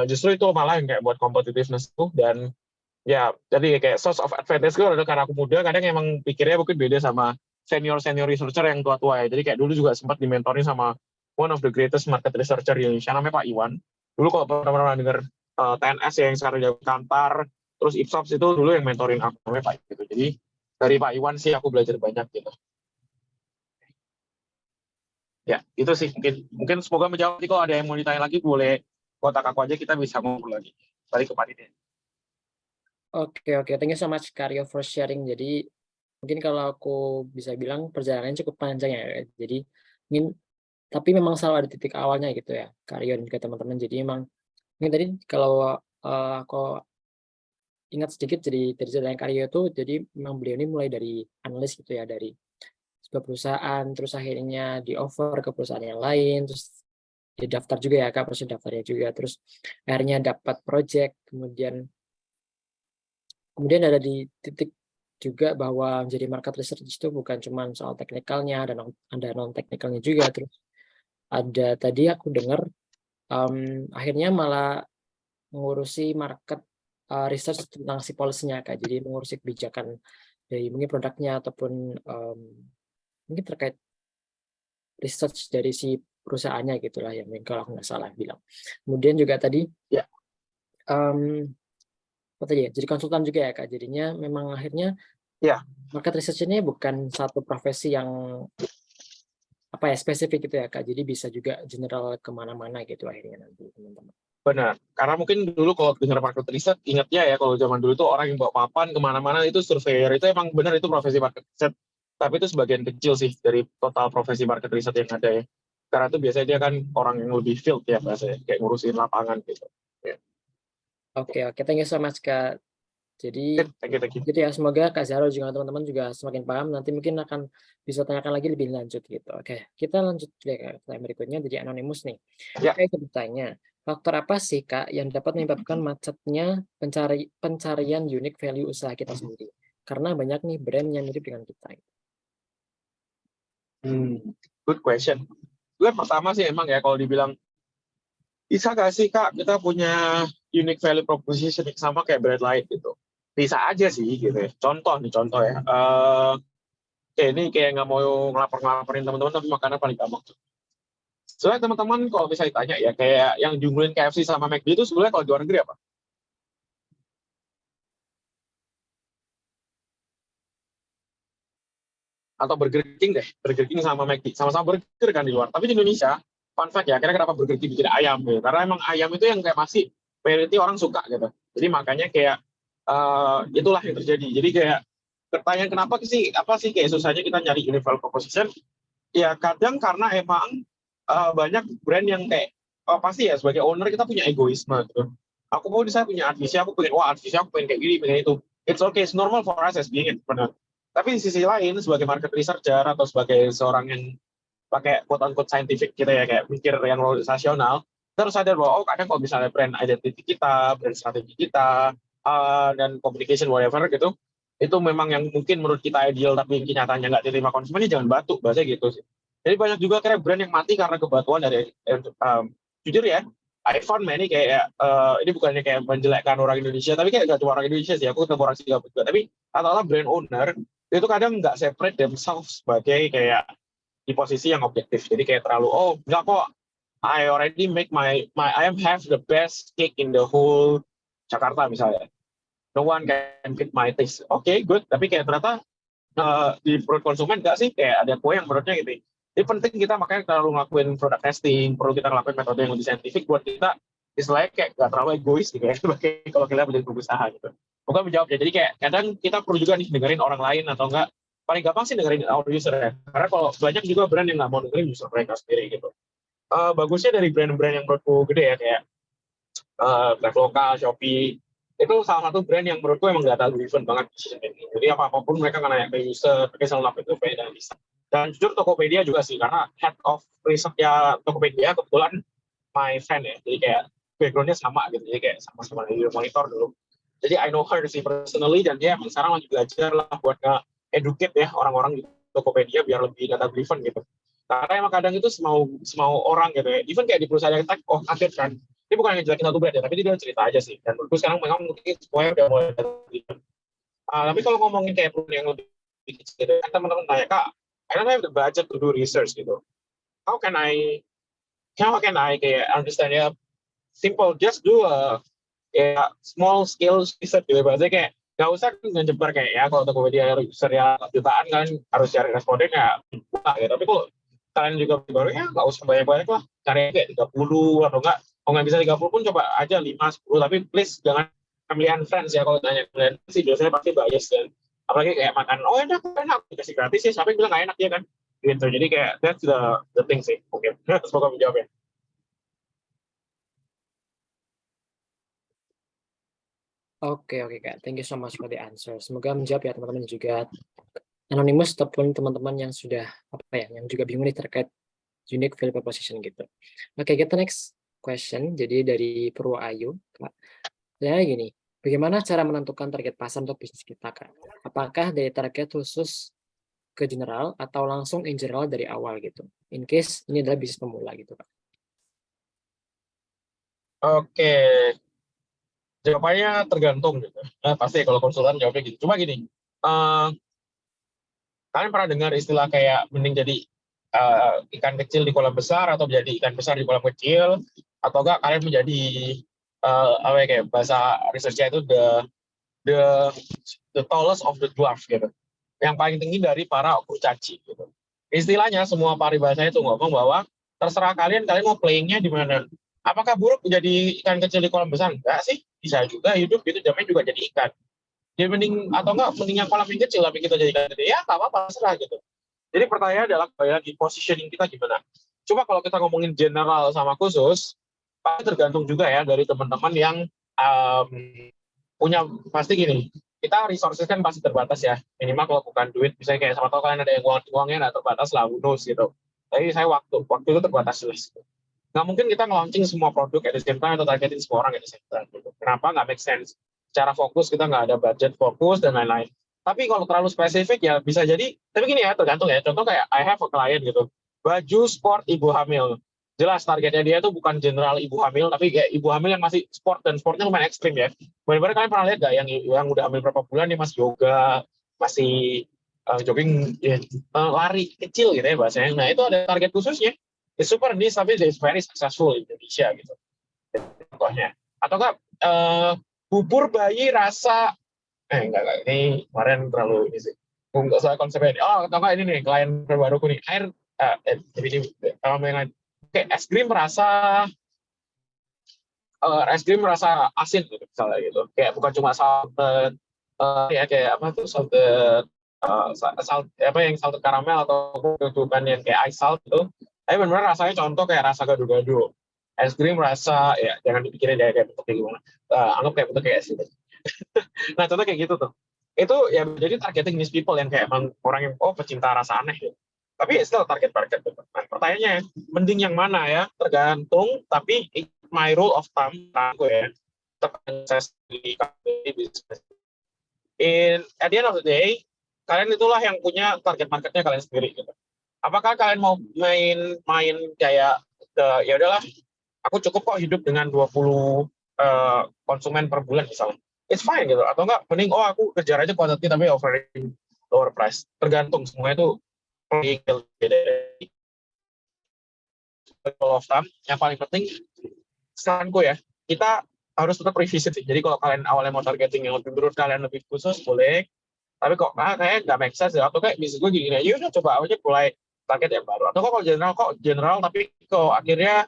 Speaker 2: justru itu malah yang kayak buat competitiveness tuh dan ya jadi kayak source of advantage gue adalah karena aku muda kadang emang pikirnya mungkin beda sama senior researcher yang tua-tua ya jadi kayak dulu juga sempat dimentorin sama one of the greatest market researcher di Indonesia namanya Pak Iwan dulu kalau pernah dengar TNS yang sekarang jadi Kantar terus Ipsos itu dulu yang mentorin aku namanya Pak gitu jadi dari Pak Iwan sih aku belajar banyak gitu. Ya, itu sih mungkin semoga menjawab. Kalau ada yang mau ditanya lagi boleh kontak aku aja kita bisa ngobrol lagi. Balik ke Pak Diden.
Speaker 1: Oke, thank you so much Karyo for sharing. Jadi mungkin kalau aku bisa bilang perjalanannya cukup panjang ya. Jadi tapi memang selalu ada titik awalnya gitu ya, Karyo dan juga teman-teman. Jadi memang ini tadi kalau aku ingat sedikit dari ceritanya Karyo itu, jadi memang beliau ini mulai dari analis gitu ya, dari sebuah perusahaan, terus akhirnya di-offer ke perusahaan yang lain, terus daftar juga ya Kak, proses daftarnya juga, terus akhirnya dapat project, kemudian ada di titik juga bahwa menjadi market research itu bukan cuma soal teknikalnya, ada non-teknikalnya juga, terus ada tadi aku dengar akhirnya malah mengurusi market research tentang si policy-nya Kak, jadi mengurusi kebijakan dari mungkin produknya ataupun mungkin terkait research dari si perusahaannya gitulah ya, kalau aku nggak salah bilang. Kemudian juga tadi
Speaker 2: Ya.
Speaker 1: apa tadi ya, jadi konsultan juga ya Kak, jadinya memang akhirnya
Speaker 2: ya
Speaker 1: market research ini bukan satu profesi yang apa ya spesifik gitu ya Kak, jadi bisa juga general kemana-mana gitu akhirnya nanti teman-teman.
Speaker 2: Benar, karena mungkin dulu kalau dengar market research, ingatnya ya kalau zaman dulu tuh orang yang bawa papan kemana-mana itu surveyor, itu emang benar itu profesi market research, tapi itu sebagian kecil sih dari total profesi market research yang ada ya. Karena itu biasanya dia kan orang yang lebih field ya bahasanya, kayak ngurusin lapangan gitu. Ya.
Speaker 1: Oke, thank you so much Kak. Jadi
Speaker 2: Thank you.
Speaker 1: gitu ya, semoga Kak Zahra juga teman-teman juga semakin paham, nanti mungkin akan bisa tanyakan lagi lebih lanjut gitu. Oke, kita lanjut ke pertanyaan berikutnya dari Anonymous nih.
Speaker 2: Ya.
Speaker 1: Oke, saya bertanya, faktor apa sih Kak yang dapat menyebabkan macetnya pencarian unique value usaha kita sendiri? Karena banyak nih brand yang mirip dengan kita.
Speaker 2: Good question. Gue pertama sih emang ya kalau dibilang bisa gak sih Kak kita punya unique value proposition yang sama kayak brand lain gitu. Bisa aja sih gitu ya. Contoh ya. Ini kayak nggak mau ngelaporin teman-teman tapi makanan paling gampang. Soalnya teman-teman kalau bisa ditanya ya kayak yang diunggulin KFC sama McD itu sebenarnya kalau di luar negeri apa? Atau Burger King deh, Burger King sama McD, sama-sama burger kan di luar. Tapi di Indonesia, fun fact ya, kira-kira kenapa Burger King bikin ayam gitu? Karena emang ayam itu yang kayak masih majority orang suka gitu. Jadi makanya kayak itulah yang terjadi. Jadi kayak pertanyaan kenapa sih, apa sih kayak susahnya kita nyari universal proposition? Ya kadang karena emang banyak brand yang kayak pasti ya sebagai owner kita punya egoisme gitu. Aku mau saya punya advisnya, aku pengen kayak gini, pengen itu. It's okay, it's normal for us as being entrepreneur. Tapi di sisi lain, sebagai market researcher atau sebagai seorang yang pakai quote-unquote scientific gitu ya, kayak mikir yang organisasional, kita harus sadar bahwa kadang kalau misalnya brand identity kita, brand strategi kita, dan communication whatever gitu, itu memang yang mungkin menurut kita ideal tapi kenyataannya nggak diterima konsumen, jangan batu, bahasanya gitu sih. Jadi banyak juga kayak brand yang mati karena kebatuan dari, jujur ya, I found many kayak, ini bukannya kayak menjelekkan orang Indonesia, tapi kayak gak cuma orang Indonesia sih, aku ketemu orang Singapura juga, tapi rata-rata brand owner itu kadang nggak separate themselves sebagai kayak di posisi yang objektif. Jadi kayak terlalu enggak kok, I already make I have the best cake in the whole Jakarta misalnya. No one can beat my taste. Oke, good. Tapi kayak ternyata di perut konsumen nggak sih, kayak ada kue yang menurutnya gitu. Ini penting kita makanya terlalu ngelakuin product testing, perlu kita ngelakuin metode yang lebih saintifik buat kita istilahnya kayak nggak terlalu egois gitu ya, sebagai kalau kita menjadi pengusaha gitu. Bukan menjawab ya, jadi kayak kadang kita perlu juga nih dengerin orang lain atau enggak, paling gampang sih dengerin our user ya, karena kalau banyak juga brand yang nggak mau dengerin user mereka sendiri gitu. Bagusnya dari brand-brand yang menurutku gede ya, kayak Traveloka, Shopee, itu salah satu brand yang menurutku emang data driven banget. Jadi apapun mereka nggak nanya ke user, mereka selalu lakukan itu dan bisa. Dan jujur Tokopedia juga sih, karena head of research ya Tokopedia kebetulan my friend ya, jadi kayak backgroundnya sama gitu, jadi kayak sama-sama di monitor dulu. Jadi I know her sih personally, dan dia emang sekarang lagi belajar lah buat nge-educate ya orang-orang di Tokopedia biar lebih data driven gitu. Karena emang kadang itu semau orang gitu ya, even kayak di perusahaan yang tech, kaget kan, ini bukan ngejelekin satu brand ya, tapi dia cerita aja sih. Dan menurutku sekarang memang mungkin semuanya udah mulai data-driven. Tapi kalau ngomongin kayak perusahaan yang lebih kecil, kan teman-teman tanya, Kak, I don't have the budget to do research gitu. How can I kayak understand ya? Simple, just do a small scale research gitu. Bahasanya kayak nggak usah ngejebar kayak ya kalau Tokopedia user ya jutaan kan harus cari responden ya. Tapi kalau kalian juga baru ya nggak usah banyak-banyak lah, cari kayak 30 atau enggak. Kalau nggak bisa 30 pun coba aja 5, 10, tapi please jangan family and friends ya. Kalau tanya kalian sih biasanya pasti bias kan. Apalagi kayak makan, enak, dikasih gratis ya, siapa yang bilang nggak enak ya kan? Gitu. Jadi kayak that's the thing sih. Oke, semoga menjawab ya.
Speaker 1: Oke Kak, thank you so much for the answer. Semoga menjawab ya teman-teman juga Anonymous ataupun teman-teman yang sudah yang juga bingung nih terkait unique value proposition gitu. Oke, kita next question. Jadi dari Purwo Ayu, Kak. Ya gini, bagaimana cara menentukan target pasar untuk bisnis kita, Kak? Apakah dari target khusus ke general atau langsung in general dari awal gitu? In case ini adalah bisnis pemula gitu, Kak.
Speaker 2: Oke, jawabannya tergantung gitu. Pasti kalau konsultan jawabnya gitu. Cuma gini, kalian pernah dengar istilah kayak mending jadi ikan kecil di kolam besar atau menjadi ikan besar di kolam kecil, atau enggak kalian menjadi kayak bahasa research-nya itu the tallest of the dwarf gitu, yang paling tinggi dari para kurcaci gitu. Istilahnya semua paribahasa itu ngomong bahwa terserah kalian mau playing-nya di mana. Apakah buruk jadi ikan kecil di kolam besar? Enggak sih, bisa juga hidup gitu, jamnya juga jadi ikan. Jadi mending atau enggak mending yang kolam yang kecil tapi kita jadi ikan gede, ya nggak apa-apa, serah gitu. Jadi pertanyaannya adalah kayak di positioning kita gimana. Coba kalau kita ngomongin general sama khusus, pasti tergantung juga ya dari teman-teman yang um, punya, pasti gini, kita resources kan pasti terbatas ya, minimal kalau bukan duit, misalnya kayak sama tau kalian ada yang uangnya nggak terbatas lah, who knows gitu. Tapi saya waktu itu terbatas jelas. Nggak mungkin kita nge-launching semua produk at the same time atau targetin semua orang at the same time gitu. Kenapa? Nggak make sense. Secara fokus kita nggak ada budget fokus dan lain-lain. Tapi kalau terlalu spesifik ya bisa jadi, tapi gini ya, tergantung ya. Contoh kayak I have a client gitu, baju sport ibu hamil. Jelas targetnya dia tuh bukan general ibu hamil, tapi kayak ibu hamil yang masih sport, dan sportnya lumayan ekstrim ya. Benar-benar kalian pernah lihat nggak yang udah hamil berapa bulan dia masih yoga, masih jogging, ya, lari kecil gitu ya bahasanya. Nah itu ada target khususnya. It's super niche tapi it's very successful in Indonesia gitu. Contohnya. Atau enggak bubur bayi rasa enggak ini kemarin terlalu ini sih. Enggak usah konsepnya ini. Oh, atau enggak ini nih klien terbaruku nih. Jadi ini yang lain. Oke, es krim rasa asin gitu misalnya gitu. Kayak bukan cuma salted ya kayak apa tuh salted apa yang salted karamel atau bukan yang kayak ice salt gitu. Tapi benar-benar rasanya contoh kayak rasa gado-gado. Es krim rasa ya jangan dipikirin kayak bentuknya gimana. Anggap kayak bentuk kayak es gitu. Nah contoh kayak gitu tuh. Itu ya jadi targeting niche people yang kayak emang orang yang pecinta rasa aneh gitu. Tapi still target market. Nah, pertanyaannya, mending yang mana ya? Tergantung, tapi my rule of thumb, aku ya, at the end of the day, kalian itulah yang punya target marketnya kalian sendiri. Gitu. Apakah kalian mau main kayak ya udahlah, aku cukup kok hidup dengan 20 konsumen per bulan misalnya. It's fine gitu. Atau enggak, mending aku kejar aja quantity tapi offering lower price. Tergantung, semuanya itu of thumb. Yang paling penting saranku ya, kita harus tetap revisit sih. Jadi kalau kalian awalnya mau targeting yang lebih menurut kalian lebih khusus boleh, tapi kok kayak nggak make sense ya, atau kayak bisnis gue gini aja udah coba aja mulai target yang baru, atau kok general tapi kok akhirnya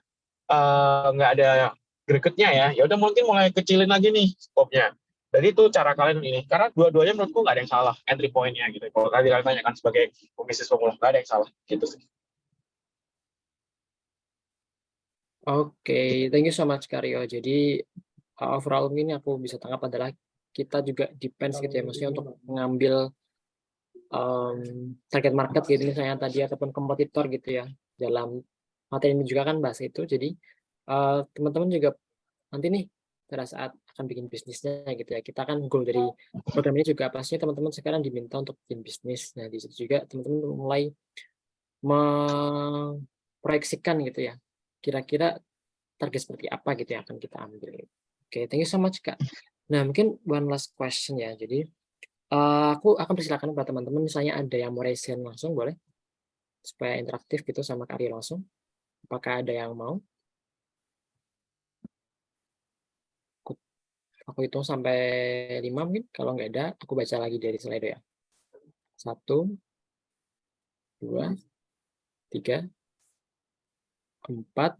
Speaker 2: nggak ada gregetnya ya udah mungkin mulai kecilin lagi nih skopnya. Jadi itu cara kalian ini, karena dua-duanya menurutku nggak ada yang salah entry point-nya gitu. Kalau tadi kalian tanyakan sebagai pebisnis pemula, nggak ada yang salah gitu sih.
Speaker 1: Oke, thank you so much Karyo. Jadi overall ini aku bisa tangkap adalah kita juga depends gitu ya, maksudnya untuk mengambil target market gitu misalnya tadi ataupun kompetitor gitu ya. Dalam materi ini juga kan bahas itu. Jadi teman-teman juga nanti nih pada saat akan bikin bisnisnya gitu ya. Kita kan goal dari program ini juga pastinya teman-teman sekarang diminta untuk bikin bisnis. Nah, di situ juga teman-teman mulai memproyeksikan gitu ya. Kira-kira target seperti apa gitu yang akan kita ambil. Oke, thank you so much Kak. Nah, mungkin one last question ya. Jadi aku akan persilakan kepada teman-teman misalnya ada yang mau raise hand langsung boleh supaya interaktif gitu sama Kak Aryo langsung. Apakah ada yang mau? Aku hitung sampai 5 mungkin. Kalau nggak ada, aku baca lagi dari Slido ya. 1, 2, 3, 4,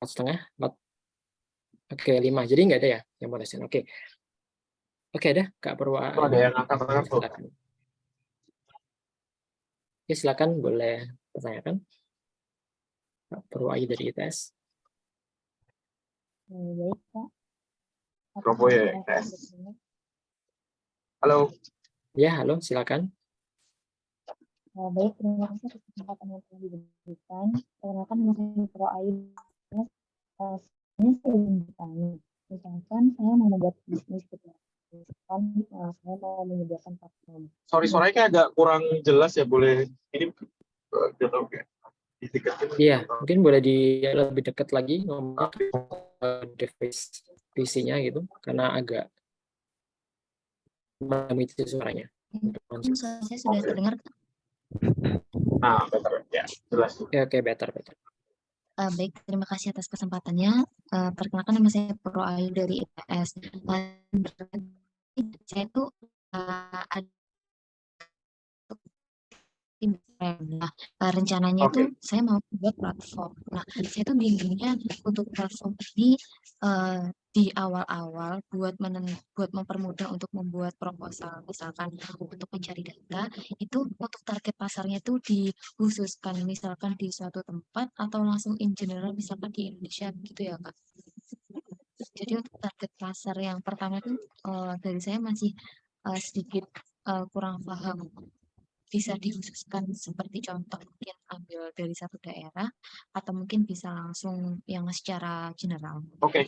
Speaker 1: 4,5, 4. Oke, 5. Jadi nggak ada ya yang mau raise hand. Oke. Oke, ada Kak Purwa.
Speaker 2: Ada yang angkat tangan tuh.
Speaker 1: Silakan. Oke, silakan boleh pertanyakan. Kak Purwa dari ITS.
Speaker 5: Baik, Pak.
Speaker 2: Robo ya, ITS. Halo.
Speaker 5: Ya,
Speaker 1: halo, silakan.
Speaker 5: Baik, terima kasih atas kesempatan yang telah diberikan. Perkenalkan nama saya Pro Ayu. Ini saya ingin bertanya. Misalkan saya mau membuat bisnis gitu. Misalkan saya mau menyediakan platform.
Speaker 2: Sorry, suaranya agak kurang jelas ya, boleh ini jatuh ya.
Speaker 1: Iya, mungkin boleh lebih dekat lagi ngomong device PC-nya gitu, karena agak melambat suaranya.
Speaker 5: Saya sudah terdengar.
Speaker 2: Nah, better ya, jelas.
Speaker 1: Oke, better.
Speaker 5: Baik, terima kasih atas kesempatannya. Perkenalkan nama saya Pro Ayu dari IPS. Saya itu ada Nah, rencananya
Speaker 2: Oke.
Speaker 5: itu saya mau buat platform. Nah, saya tuh bingungnya untuk platform ini di awal-awal buat mempermudah untuk membuat proposal, misalkan untuk mencari data, itu untuk target pasarnya itu dikhususkan misalkan di suatu tempat atau langsung in general misalkan di Indonesia gitu ya Kak. Jadi untuk target pasar yang pertama itu dari saya masih sedikit kurang paham. Bisa dikhususkan seperti contoh mungkin ambil dari satu daerah atau mungkin bisa langsung yang secara general.
Speaker 2: Oke,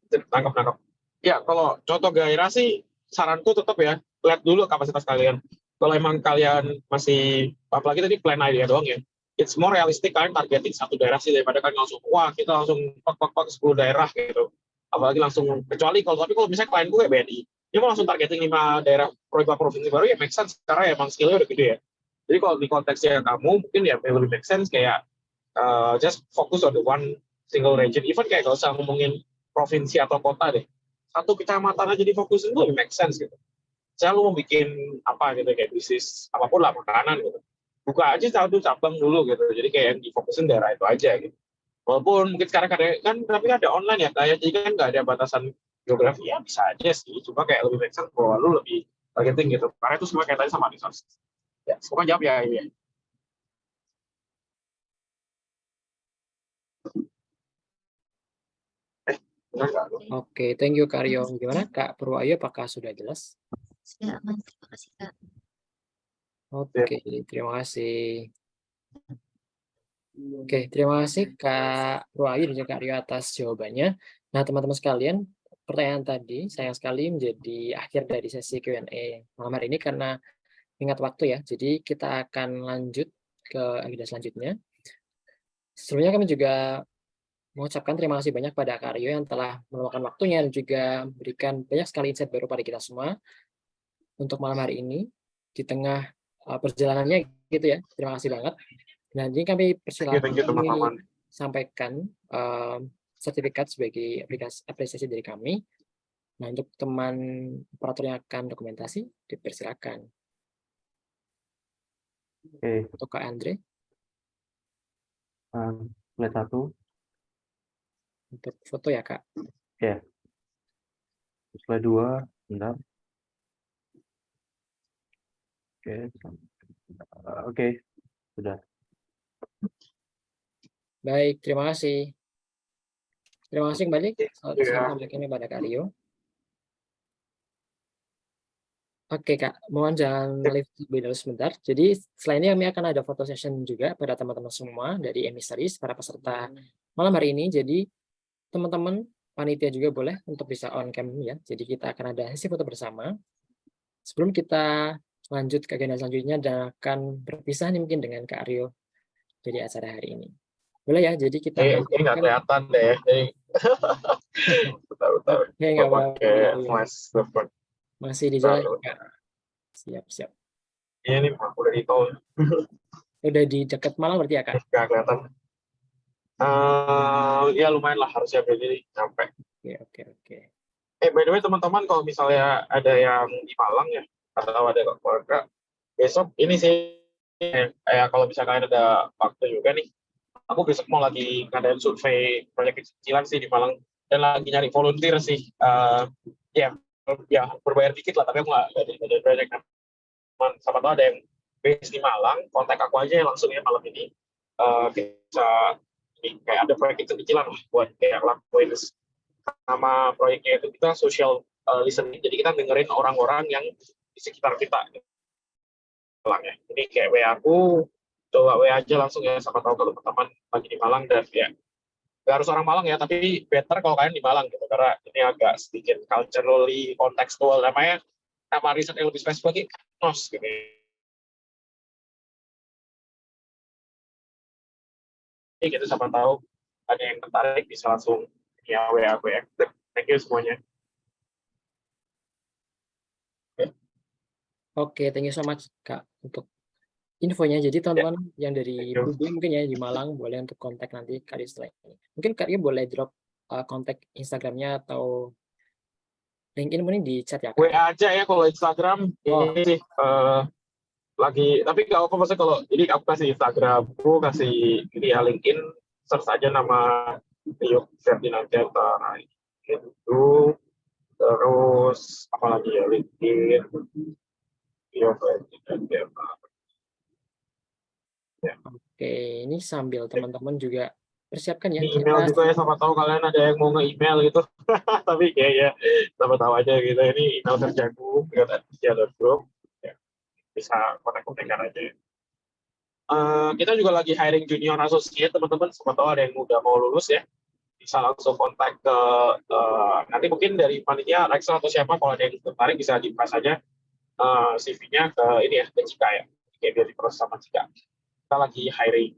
Speaker 2: nangkap. Ya, kalau contoh gairah sih, saranku tetap ya, lihat dulu kapasitas kalian. Kalau emang kalian masih, apalagi tadi plan idea doang ya, it's more realistic kalian targeting satu daerah sih daripada kalian langsung, wah kita langsung pak 10 daerah gitu. Apalagi langsung, kecuali kalau misalnya klien gue BNI, dia mau langsung targeting 5 daerah provinsi baru ya make sense, karena emang skillnya udah gede ya. Jadi kalau di konteksnya kamu, mungkin ya lebih make sense kayak just focus on the one single region. Even kayak gak usah ngomongin provinsi atau kota deh. Satu kecamatan aja difokusin itu lebih make sense gitu. Saya lu mau bikin apa gitu kayak bisnis apapun lah makanan gitu. Buka aja satu cabang dulu gitu. Jadi kayak yang difokusin daerah itu aja gitu. Walaupun mungkin sekarang kan tapi ada online ya kayak jadi kan nggak ada batasan geografi ya bisa aja sih. Cuma kayak lebih make sense bahwa lu lebih targeting gitu. Karena itu semua kaitannya sama resource. Ya, semua jawab ya. Iya. Benar nggak?
Speaker 1: Oke, thank you Kak Rio. Gimana Kak Purwahyu, apakah sudah jelas?
Speaker 5: Sudah aman, terima kasih Kak.
Speaker 1: Oke, terima kasih. Oke, terima kasih Kak Purwahyu dan juga Kak Rio atas jawabannya. Nah, teman-teman sekalian, pertanyaan tadi sayang sekali menjadi akhir dari sesi Q&A malam hari ini karena ingat waktu ya. Jadi kita akan lanjut ke agenda selanjutnya. Sebelumnya kami juga mengucapkan terima kasih banyak pada Kak Rio yang telah meluangkan waktunya dan juga memberikan banyak sekali insight baru pada kita semua untuk malam hari ini di tengah perjalanannya gitu ya. Terima kasih banget. Nah, jadi kami persilakan
Speaker 2: Thank you teman-teman.
Speaker 1: sampaikan sertifikat sebagai apresiasi dari kami. Nah, untuk teman operator yang akan dokumentasi, dipersilakan.
Speaker 6: Oke,
Speaker 1: Untuk Kak Andre,
Speaker 6: slide 1,
Speaker 1: untuk foto ya Kak.
Speaker 6: slide 2, bentar. Oke, sudah.
Speaker 1: Baik, terima kasih. Terima kasih kembali.
Speaker 2: Iya.
Speaker 1: Saya sampaikan kepada Kak Rio. Oke Kak, mohon jangan live terlebih dahulu sebentar. Jadi setelah ini kami akan ada foto session juga pada teman-teman semua dari Emisaris, para peserta malam hari ini. Jadi teman-teman panitia juga boleh untuk bisa on cam ya. Jadi kita akan ada sesi foto bersama. Sebelum kita lanjut ke agenda selanjutnya dan akan berpisah nih mungkin dengan Kak Rio dari acara hari ini. Boleh ya, jadi kita akan
Speaker 2: Ini nggak kelihatan deh. Bentar.
Speaker 1: Ya, nggak apa-apa.
Speaker 2: Pakai flash report.
Speaker 1: Masih dijelaskan, Kak. Siap.
Speaker 2: Iya nih, aku udah di tol.
Speaker 1: Udah di dekat Malang berarti ya, Kak?
Speaker 2: Nggak kelihatan. Ya lumayan lah harusnya berdiri sampai.
Speaker 1: Oke.
Speaker 2: By the way teman-teman, kalau misalnya ada yang di Malang ya, atau ada keluarga, besok ini sih, kalau misalkan ada waktu juga nih, aku besok mau lagi ngadain survei proyek kecilan sih di Malang, dan lagi nyari volunteer sih. Ya berbayar dikit lah, tapi aku nggak ada banyak teman. Siapa tahu ada yang base di Malang, kontak aku aja langsung ya malam ini. Bisa kayak ada proyek kecilan lah buat kayak lakuin. Nama proyeknya itu kita social listening, jadi kita dengerin orang-orang yang di sekitar kita. Ya. Jadi kayak WA aku, coba WA aja langsung ya, siapa tahu kalau teman-teman lagi di Malang dan ya nggak harus orang Malang ya, tapi better kalau kalian di Malang gitu, karena ini agak sedikit culturally contextual, namanya nama riset yang lebih spesifik nos gitu. Jadi kita siapa tahu ada yang tertarik bisa langsung ya WA aku ya. Thank you semuanya.
Speaker 1: Oke, thank you so much, Kak, untuk infonya. Jadi teman-teman yang dari Budi mungkin ya di Malang boleh untuk kontak nanti Kak Rio setelah ini. Mungkin Kak Rio boleh drop kontak Instagramnya atau LinkedIn mungkin di chat ya, Kak?
Speaker 2: WA aja ya kalau Instagram. Ini lagi, tapi nggak apa maksudnya kalau ini aku kasih Instagramku, kasih ini ya LinkedIn, search aja nama Rio Ferdinand Center. Nah, itu terus apalagi ya LinkedIn Rio Ferdinand Center. Ya.
Speaker 1: Oke, ini sambil teman-teman juga persiapkan ya.
Speaker 2: Ini email juga ya, siapa tahu kalian ada yang mau nge-email gitu. Tapi kayaknya siapa tahu aja gitu. Ini email kerjaku, @asia.group. Ya, bisa kontak-kontakan aja. Kita juga lagi hiring junior associate, teman-teman. Siapa tahu ada yang udah mau lulus ya. Bisa langsung kontak ke nanti mungkin dari panitia Rexel atau siapa, kalau ada yang tertarik bisa di-pass aja CV-nya ke ini ya, ke Cika ya. Kayak biar diproses sama Cika. Kita lagi hiring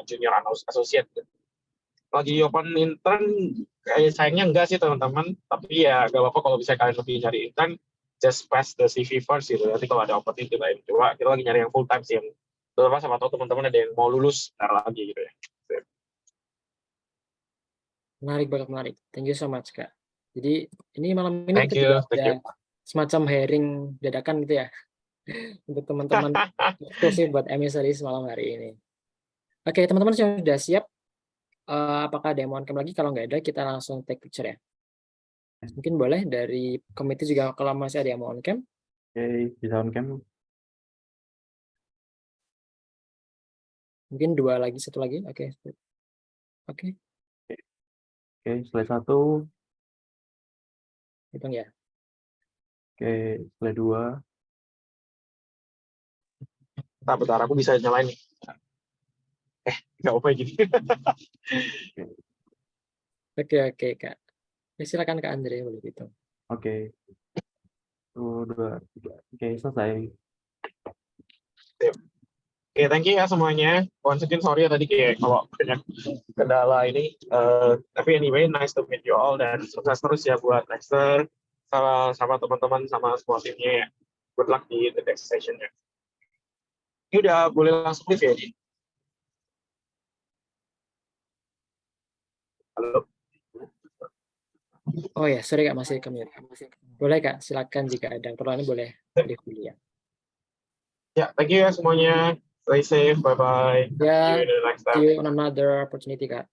Speaker 2: junior associate. Lagi open intern, kayak sayangnya enggak sih teman-teman, tapi ya nggak apa-apa kalau bisa kalian lebih nyari intern, just pass the CV first gitu. Nanti kalau ada opportunity lain, coba kita lagi nyari yang full time sih, yang terutama sama tahu teman-teman ada yang mau lulus ntar lagi gitu ya.
Speaker 1: Menarik banget, menarik. Thank you so much, Kak. Jadi ini malam ini
Speaker 2: Thank
Speaker 1: kita
Speaker 2: you,
Speaker 1: juga
Speaker 2: thank
Speaker 1: ada
Speaker 2: you.
Speaker 1: semacam hiring dadakan gitu ya untuk teman-teman eksklusif buat emisaris malam hari ini. Oke, teman-teman sudah siap? Apakah ada yang mau on cam lagi? Kalau nggak ada, kita langsung take picture ya. Mungkin boleh dari komite juga kalau masih ada yang mau on cam.
Speaker 6: Oke, bisa on cam.
Speaker 1: Mungkin dua lagi, satu lagi. Oke. Oke,
Speaker 6: Oke, slide 1.
Speaker 1: hitung ya.
Speaker 6: Oke, slide 2.
Speaker 2: Bentar, aku bisa nyalain nih. Nggak apa gini.
Speaker 1: Oke, Kak. Ya, silakan Kak Andre, boleh hitung.
Speaker 6: Oke. 1, 2, 3. Oke, selesai.
Speaker 2: Oke, thank you ya semuanya. Once again, sorry ya tadi kayak kalau banyak kendala ini. Tapi anyway, nice to meet you all dan sukses terus ya buat Nexter sama teman-teman sama semua timnya ya. Good luck di the next session-nya. Ini udah boleh langsung live ya? Halo?
Speaker 1: Oh ya, sorry Kak, masih kami. Boleh Kak, silakan jika ada pertanyaan boleh live dulu ya.
Speaker 2: Ya, thank you ya semuanya. Stay safe, bye-bye. See you
Speaker 1: Ya,
Speaker 2: in the next
Speaker 1: see
Speaker 2: time.
Speaker 1: you on another opportunity Kak.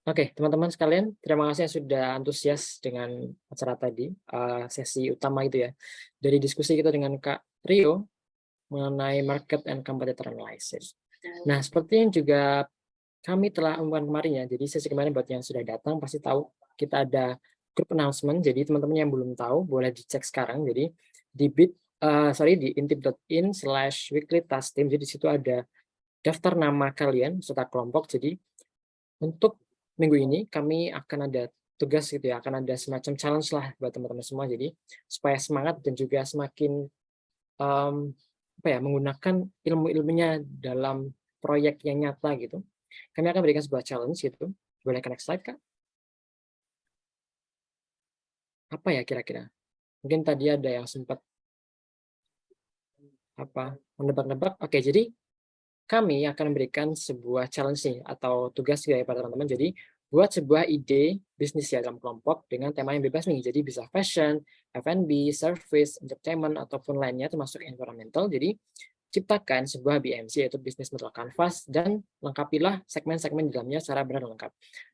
Speaker 1: Oke, teman-teman sekalian, terima kasih yang sudah antusias dengan acara tadi, sesi utama itu ya. Dari diskusi kita dengan Kak Rio mengenai market and competitor analysis. Nah, seperti yang juga kami telah umumkan kemarin ya, jadi sesi kemarin buat yang sudah datang pasti tahu kita ada group announcement, jadi teman-teman yang belum tahu boleh dicek sekarang, jadi di di intip.in/weekly task team, jadi di situ ada daftar nama kalian serta kelompok, jadi untuk minggu ini kami akan ada tugas gitu ya, akan ada semacam challenge lah buat teman-teman semua, jadi supaya semangat dan juga semakin menggunakan ilmu-ilmunya dalam proyek yang nyata gitu. Kami akan berikan sebuah challenge gitu. Boleh ke next slide, Kak? Apa ya kira-kira? Mungkin tadi ada yang sempat menebak-nebak. Oke, jadi kami akan memberikan sebuah challenge nih, atau tugas ya pada teman-teman. Jadi buat sebuah ide bisnis ya dalam kelompok dengan tema yang bebas nih. Jadi bisa fashion, F&B, service, entertainment, ataupun lainnya termasuk environmental. Jadi ciptakan sebuah BMC yaitu Business Model Canvas dan lengkapilah segmen-segmen di dalamnya secara benar lengkap.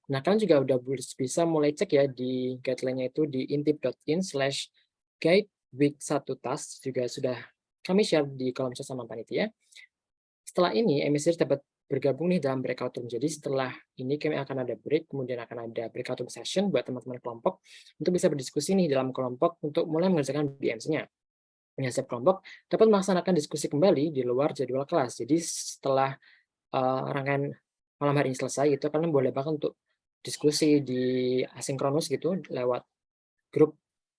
Speaker 1: Nah, kalian juga udah bisa mulai cek ya di guideline-nya itu di intip.in/guide week 1 task juga sudah kami share di kolom chat sama panitia. Setelah ini, emisir dapat bergabung nih dalam breakout room. Jadi setelah ini kami akan ada break, kemudian akan ada breakout room session buat teman-teman kelompok untuk bisa berdiskusi nih dalam kelompok untuk mulai mengerjakan BMC-nya. Setiap kelompok dapat melaksanakan diskusi kembali di luar jadwal kelas. Jadi setelah rangkaian malam hari ini selesai, itu kalian boleh bahkan untuk diskusi di asinkronus gitu lewat grup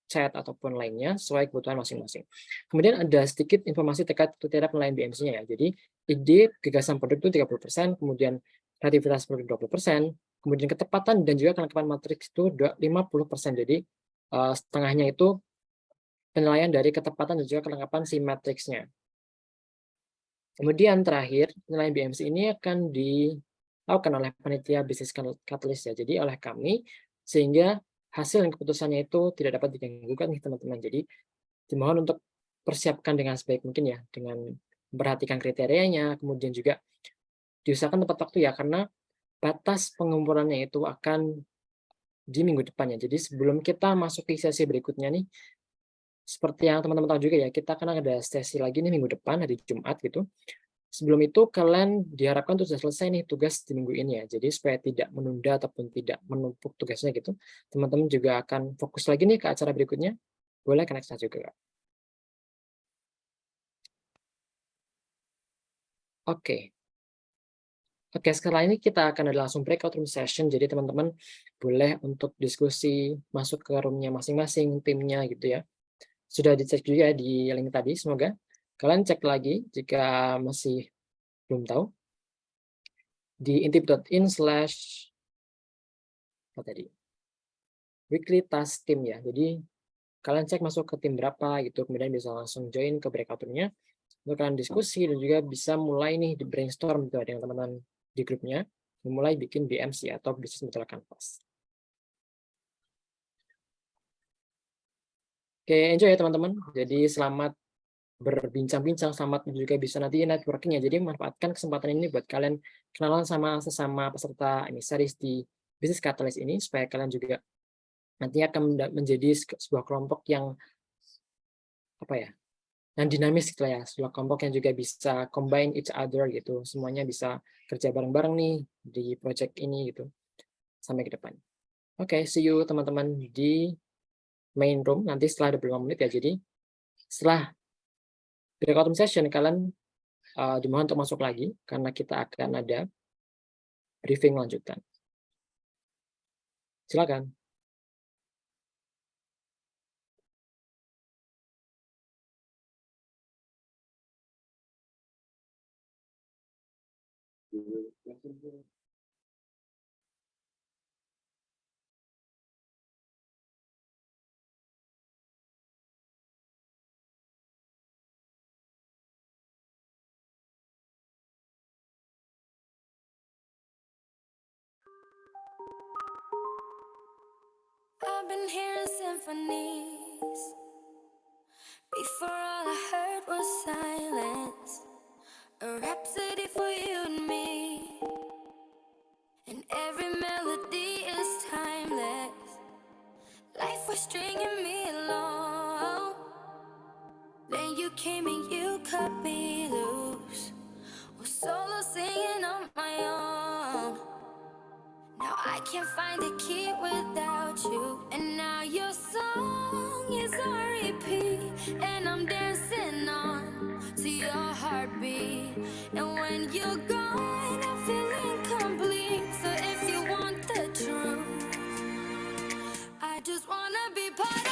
Speaker 1: chat ataupun lainnya sesuai kebutuhan masing-masing. Kemudian ada sedikit informasi terkait kriteria penilaian BMC-nya ya. Jadi ide gagasan produk itu 30%, kemudian kreativitas produk 20%, kemudian ketepatan dan juga kelengkapan matriks itu 50%. Jadi setengahnya itu penilaian dari ketepatan dan juga kelengkapan si matriksnya. Kemudian terakhir, penilaian BMC ini akan dilakukan oleh panitia bisnis catalyst ya, jadi oleh kami, sehingga hasil dan keputusannya itu tidak dapat diganggukan nih teman-teman. Jadi dimohon untuk persiapkan dengan sebaik mungkin ya, dengan memperhatikan kriterianya, kemudian juga diusahakan tepat waktu ya, karena batas pengumpulannya itu akan di minggu depannya. Jadi sebelum kita masuk ke sesi berikutnya nih, seperti yang teman-teman tahu juga ya, kita akan ada sesi lagi nih minggu depan, hari Jumat gitu. Sebelum itu kalian diharapkan tuh sudah selesai nih tugas di minggu ini ya. Jadi supaya tidak menunda ataupun tidak menumpuk tugasnya gitu, teman-teman juga akan fokus lagi nih ke acara berikutnya. Boleh connect juga, Kak. Oke. Oke, sekarang ini kita akan ada langsung breakout room session. Jadi teman-teman boleh untuk diskusi, masuk ke roomnya masing-masing, timnya gitu ya. Sudah dicek juga di link tadi, semoga. Kalian cek lagi jika masih belum tahu. Di intip.in/ apa tadi? Weekly task team ya. Jadi kalian cek masuk ke tim berapa gitu, kemudian bisa langsung join ke breakout room-nya. Untuk kalian diskusi dan juga bisa mulai nih di brainstorm gitu dengan teman-teman di grupnya, memulai bikin BMC atau Business Model Canvas. Oke, enjoy ya teman-teman. Jadi selamat berbincang-bincang, selamat juga bisa nanti networking ya. Jadi manfaatkan kesempatan ini buat kalian kenalan sama sesama peserta emisaris di Business Catalyst ini, supaya kalian juga nantinya akan menjadi sebuah kelompok yang apa ya, yang dinamis gitu ya, sebuah kelompok yang juga bisa combine each other gitu, semuanya bisa kerja bareng-bareng nih di project ini gitu, sampai ke depan. Oke, see you teman-teman di main room nanti setelah 25 menit ya. Jadi setelah breakout room session kalian dimohon untuk masuk lagi karena kita akan ada briefing lanjutan. Silakan.
Speaker 7: I've been hearing symphonies. Before all I heard was silence. A rhapsody for you and me. And every melody is timeless. Life was stringing me along. Then you came and you cut me loose. Was solo singing on my own. Now I can't find the key without you. And now your song is on repeat. And I'm dancing on to your heartbeat. And when you're gone, I feel incomplete. So if you want the truth, I just wanna be part of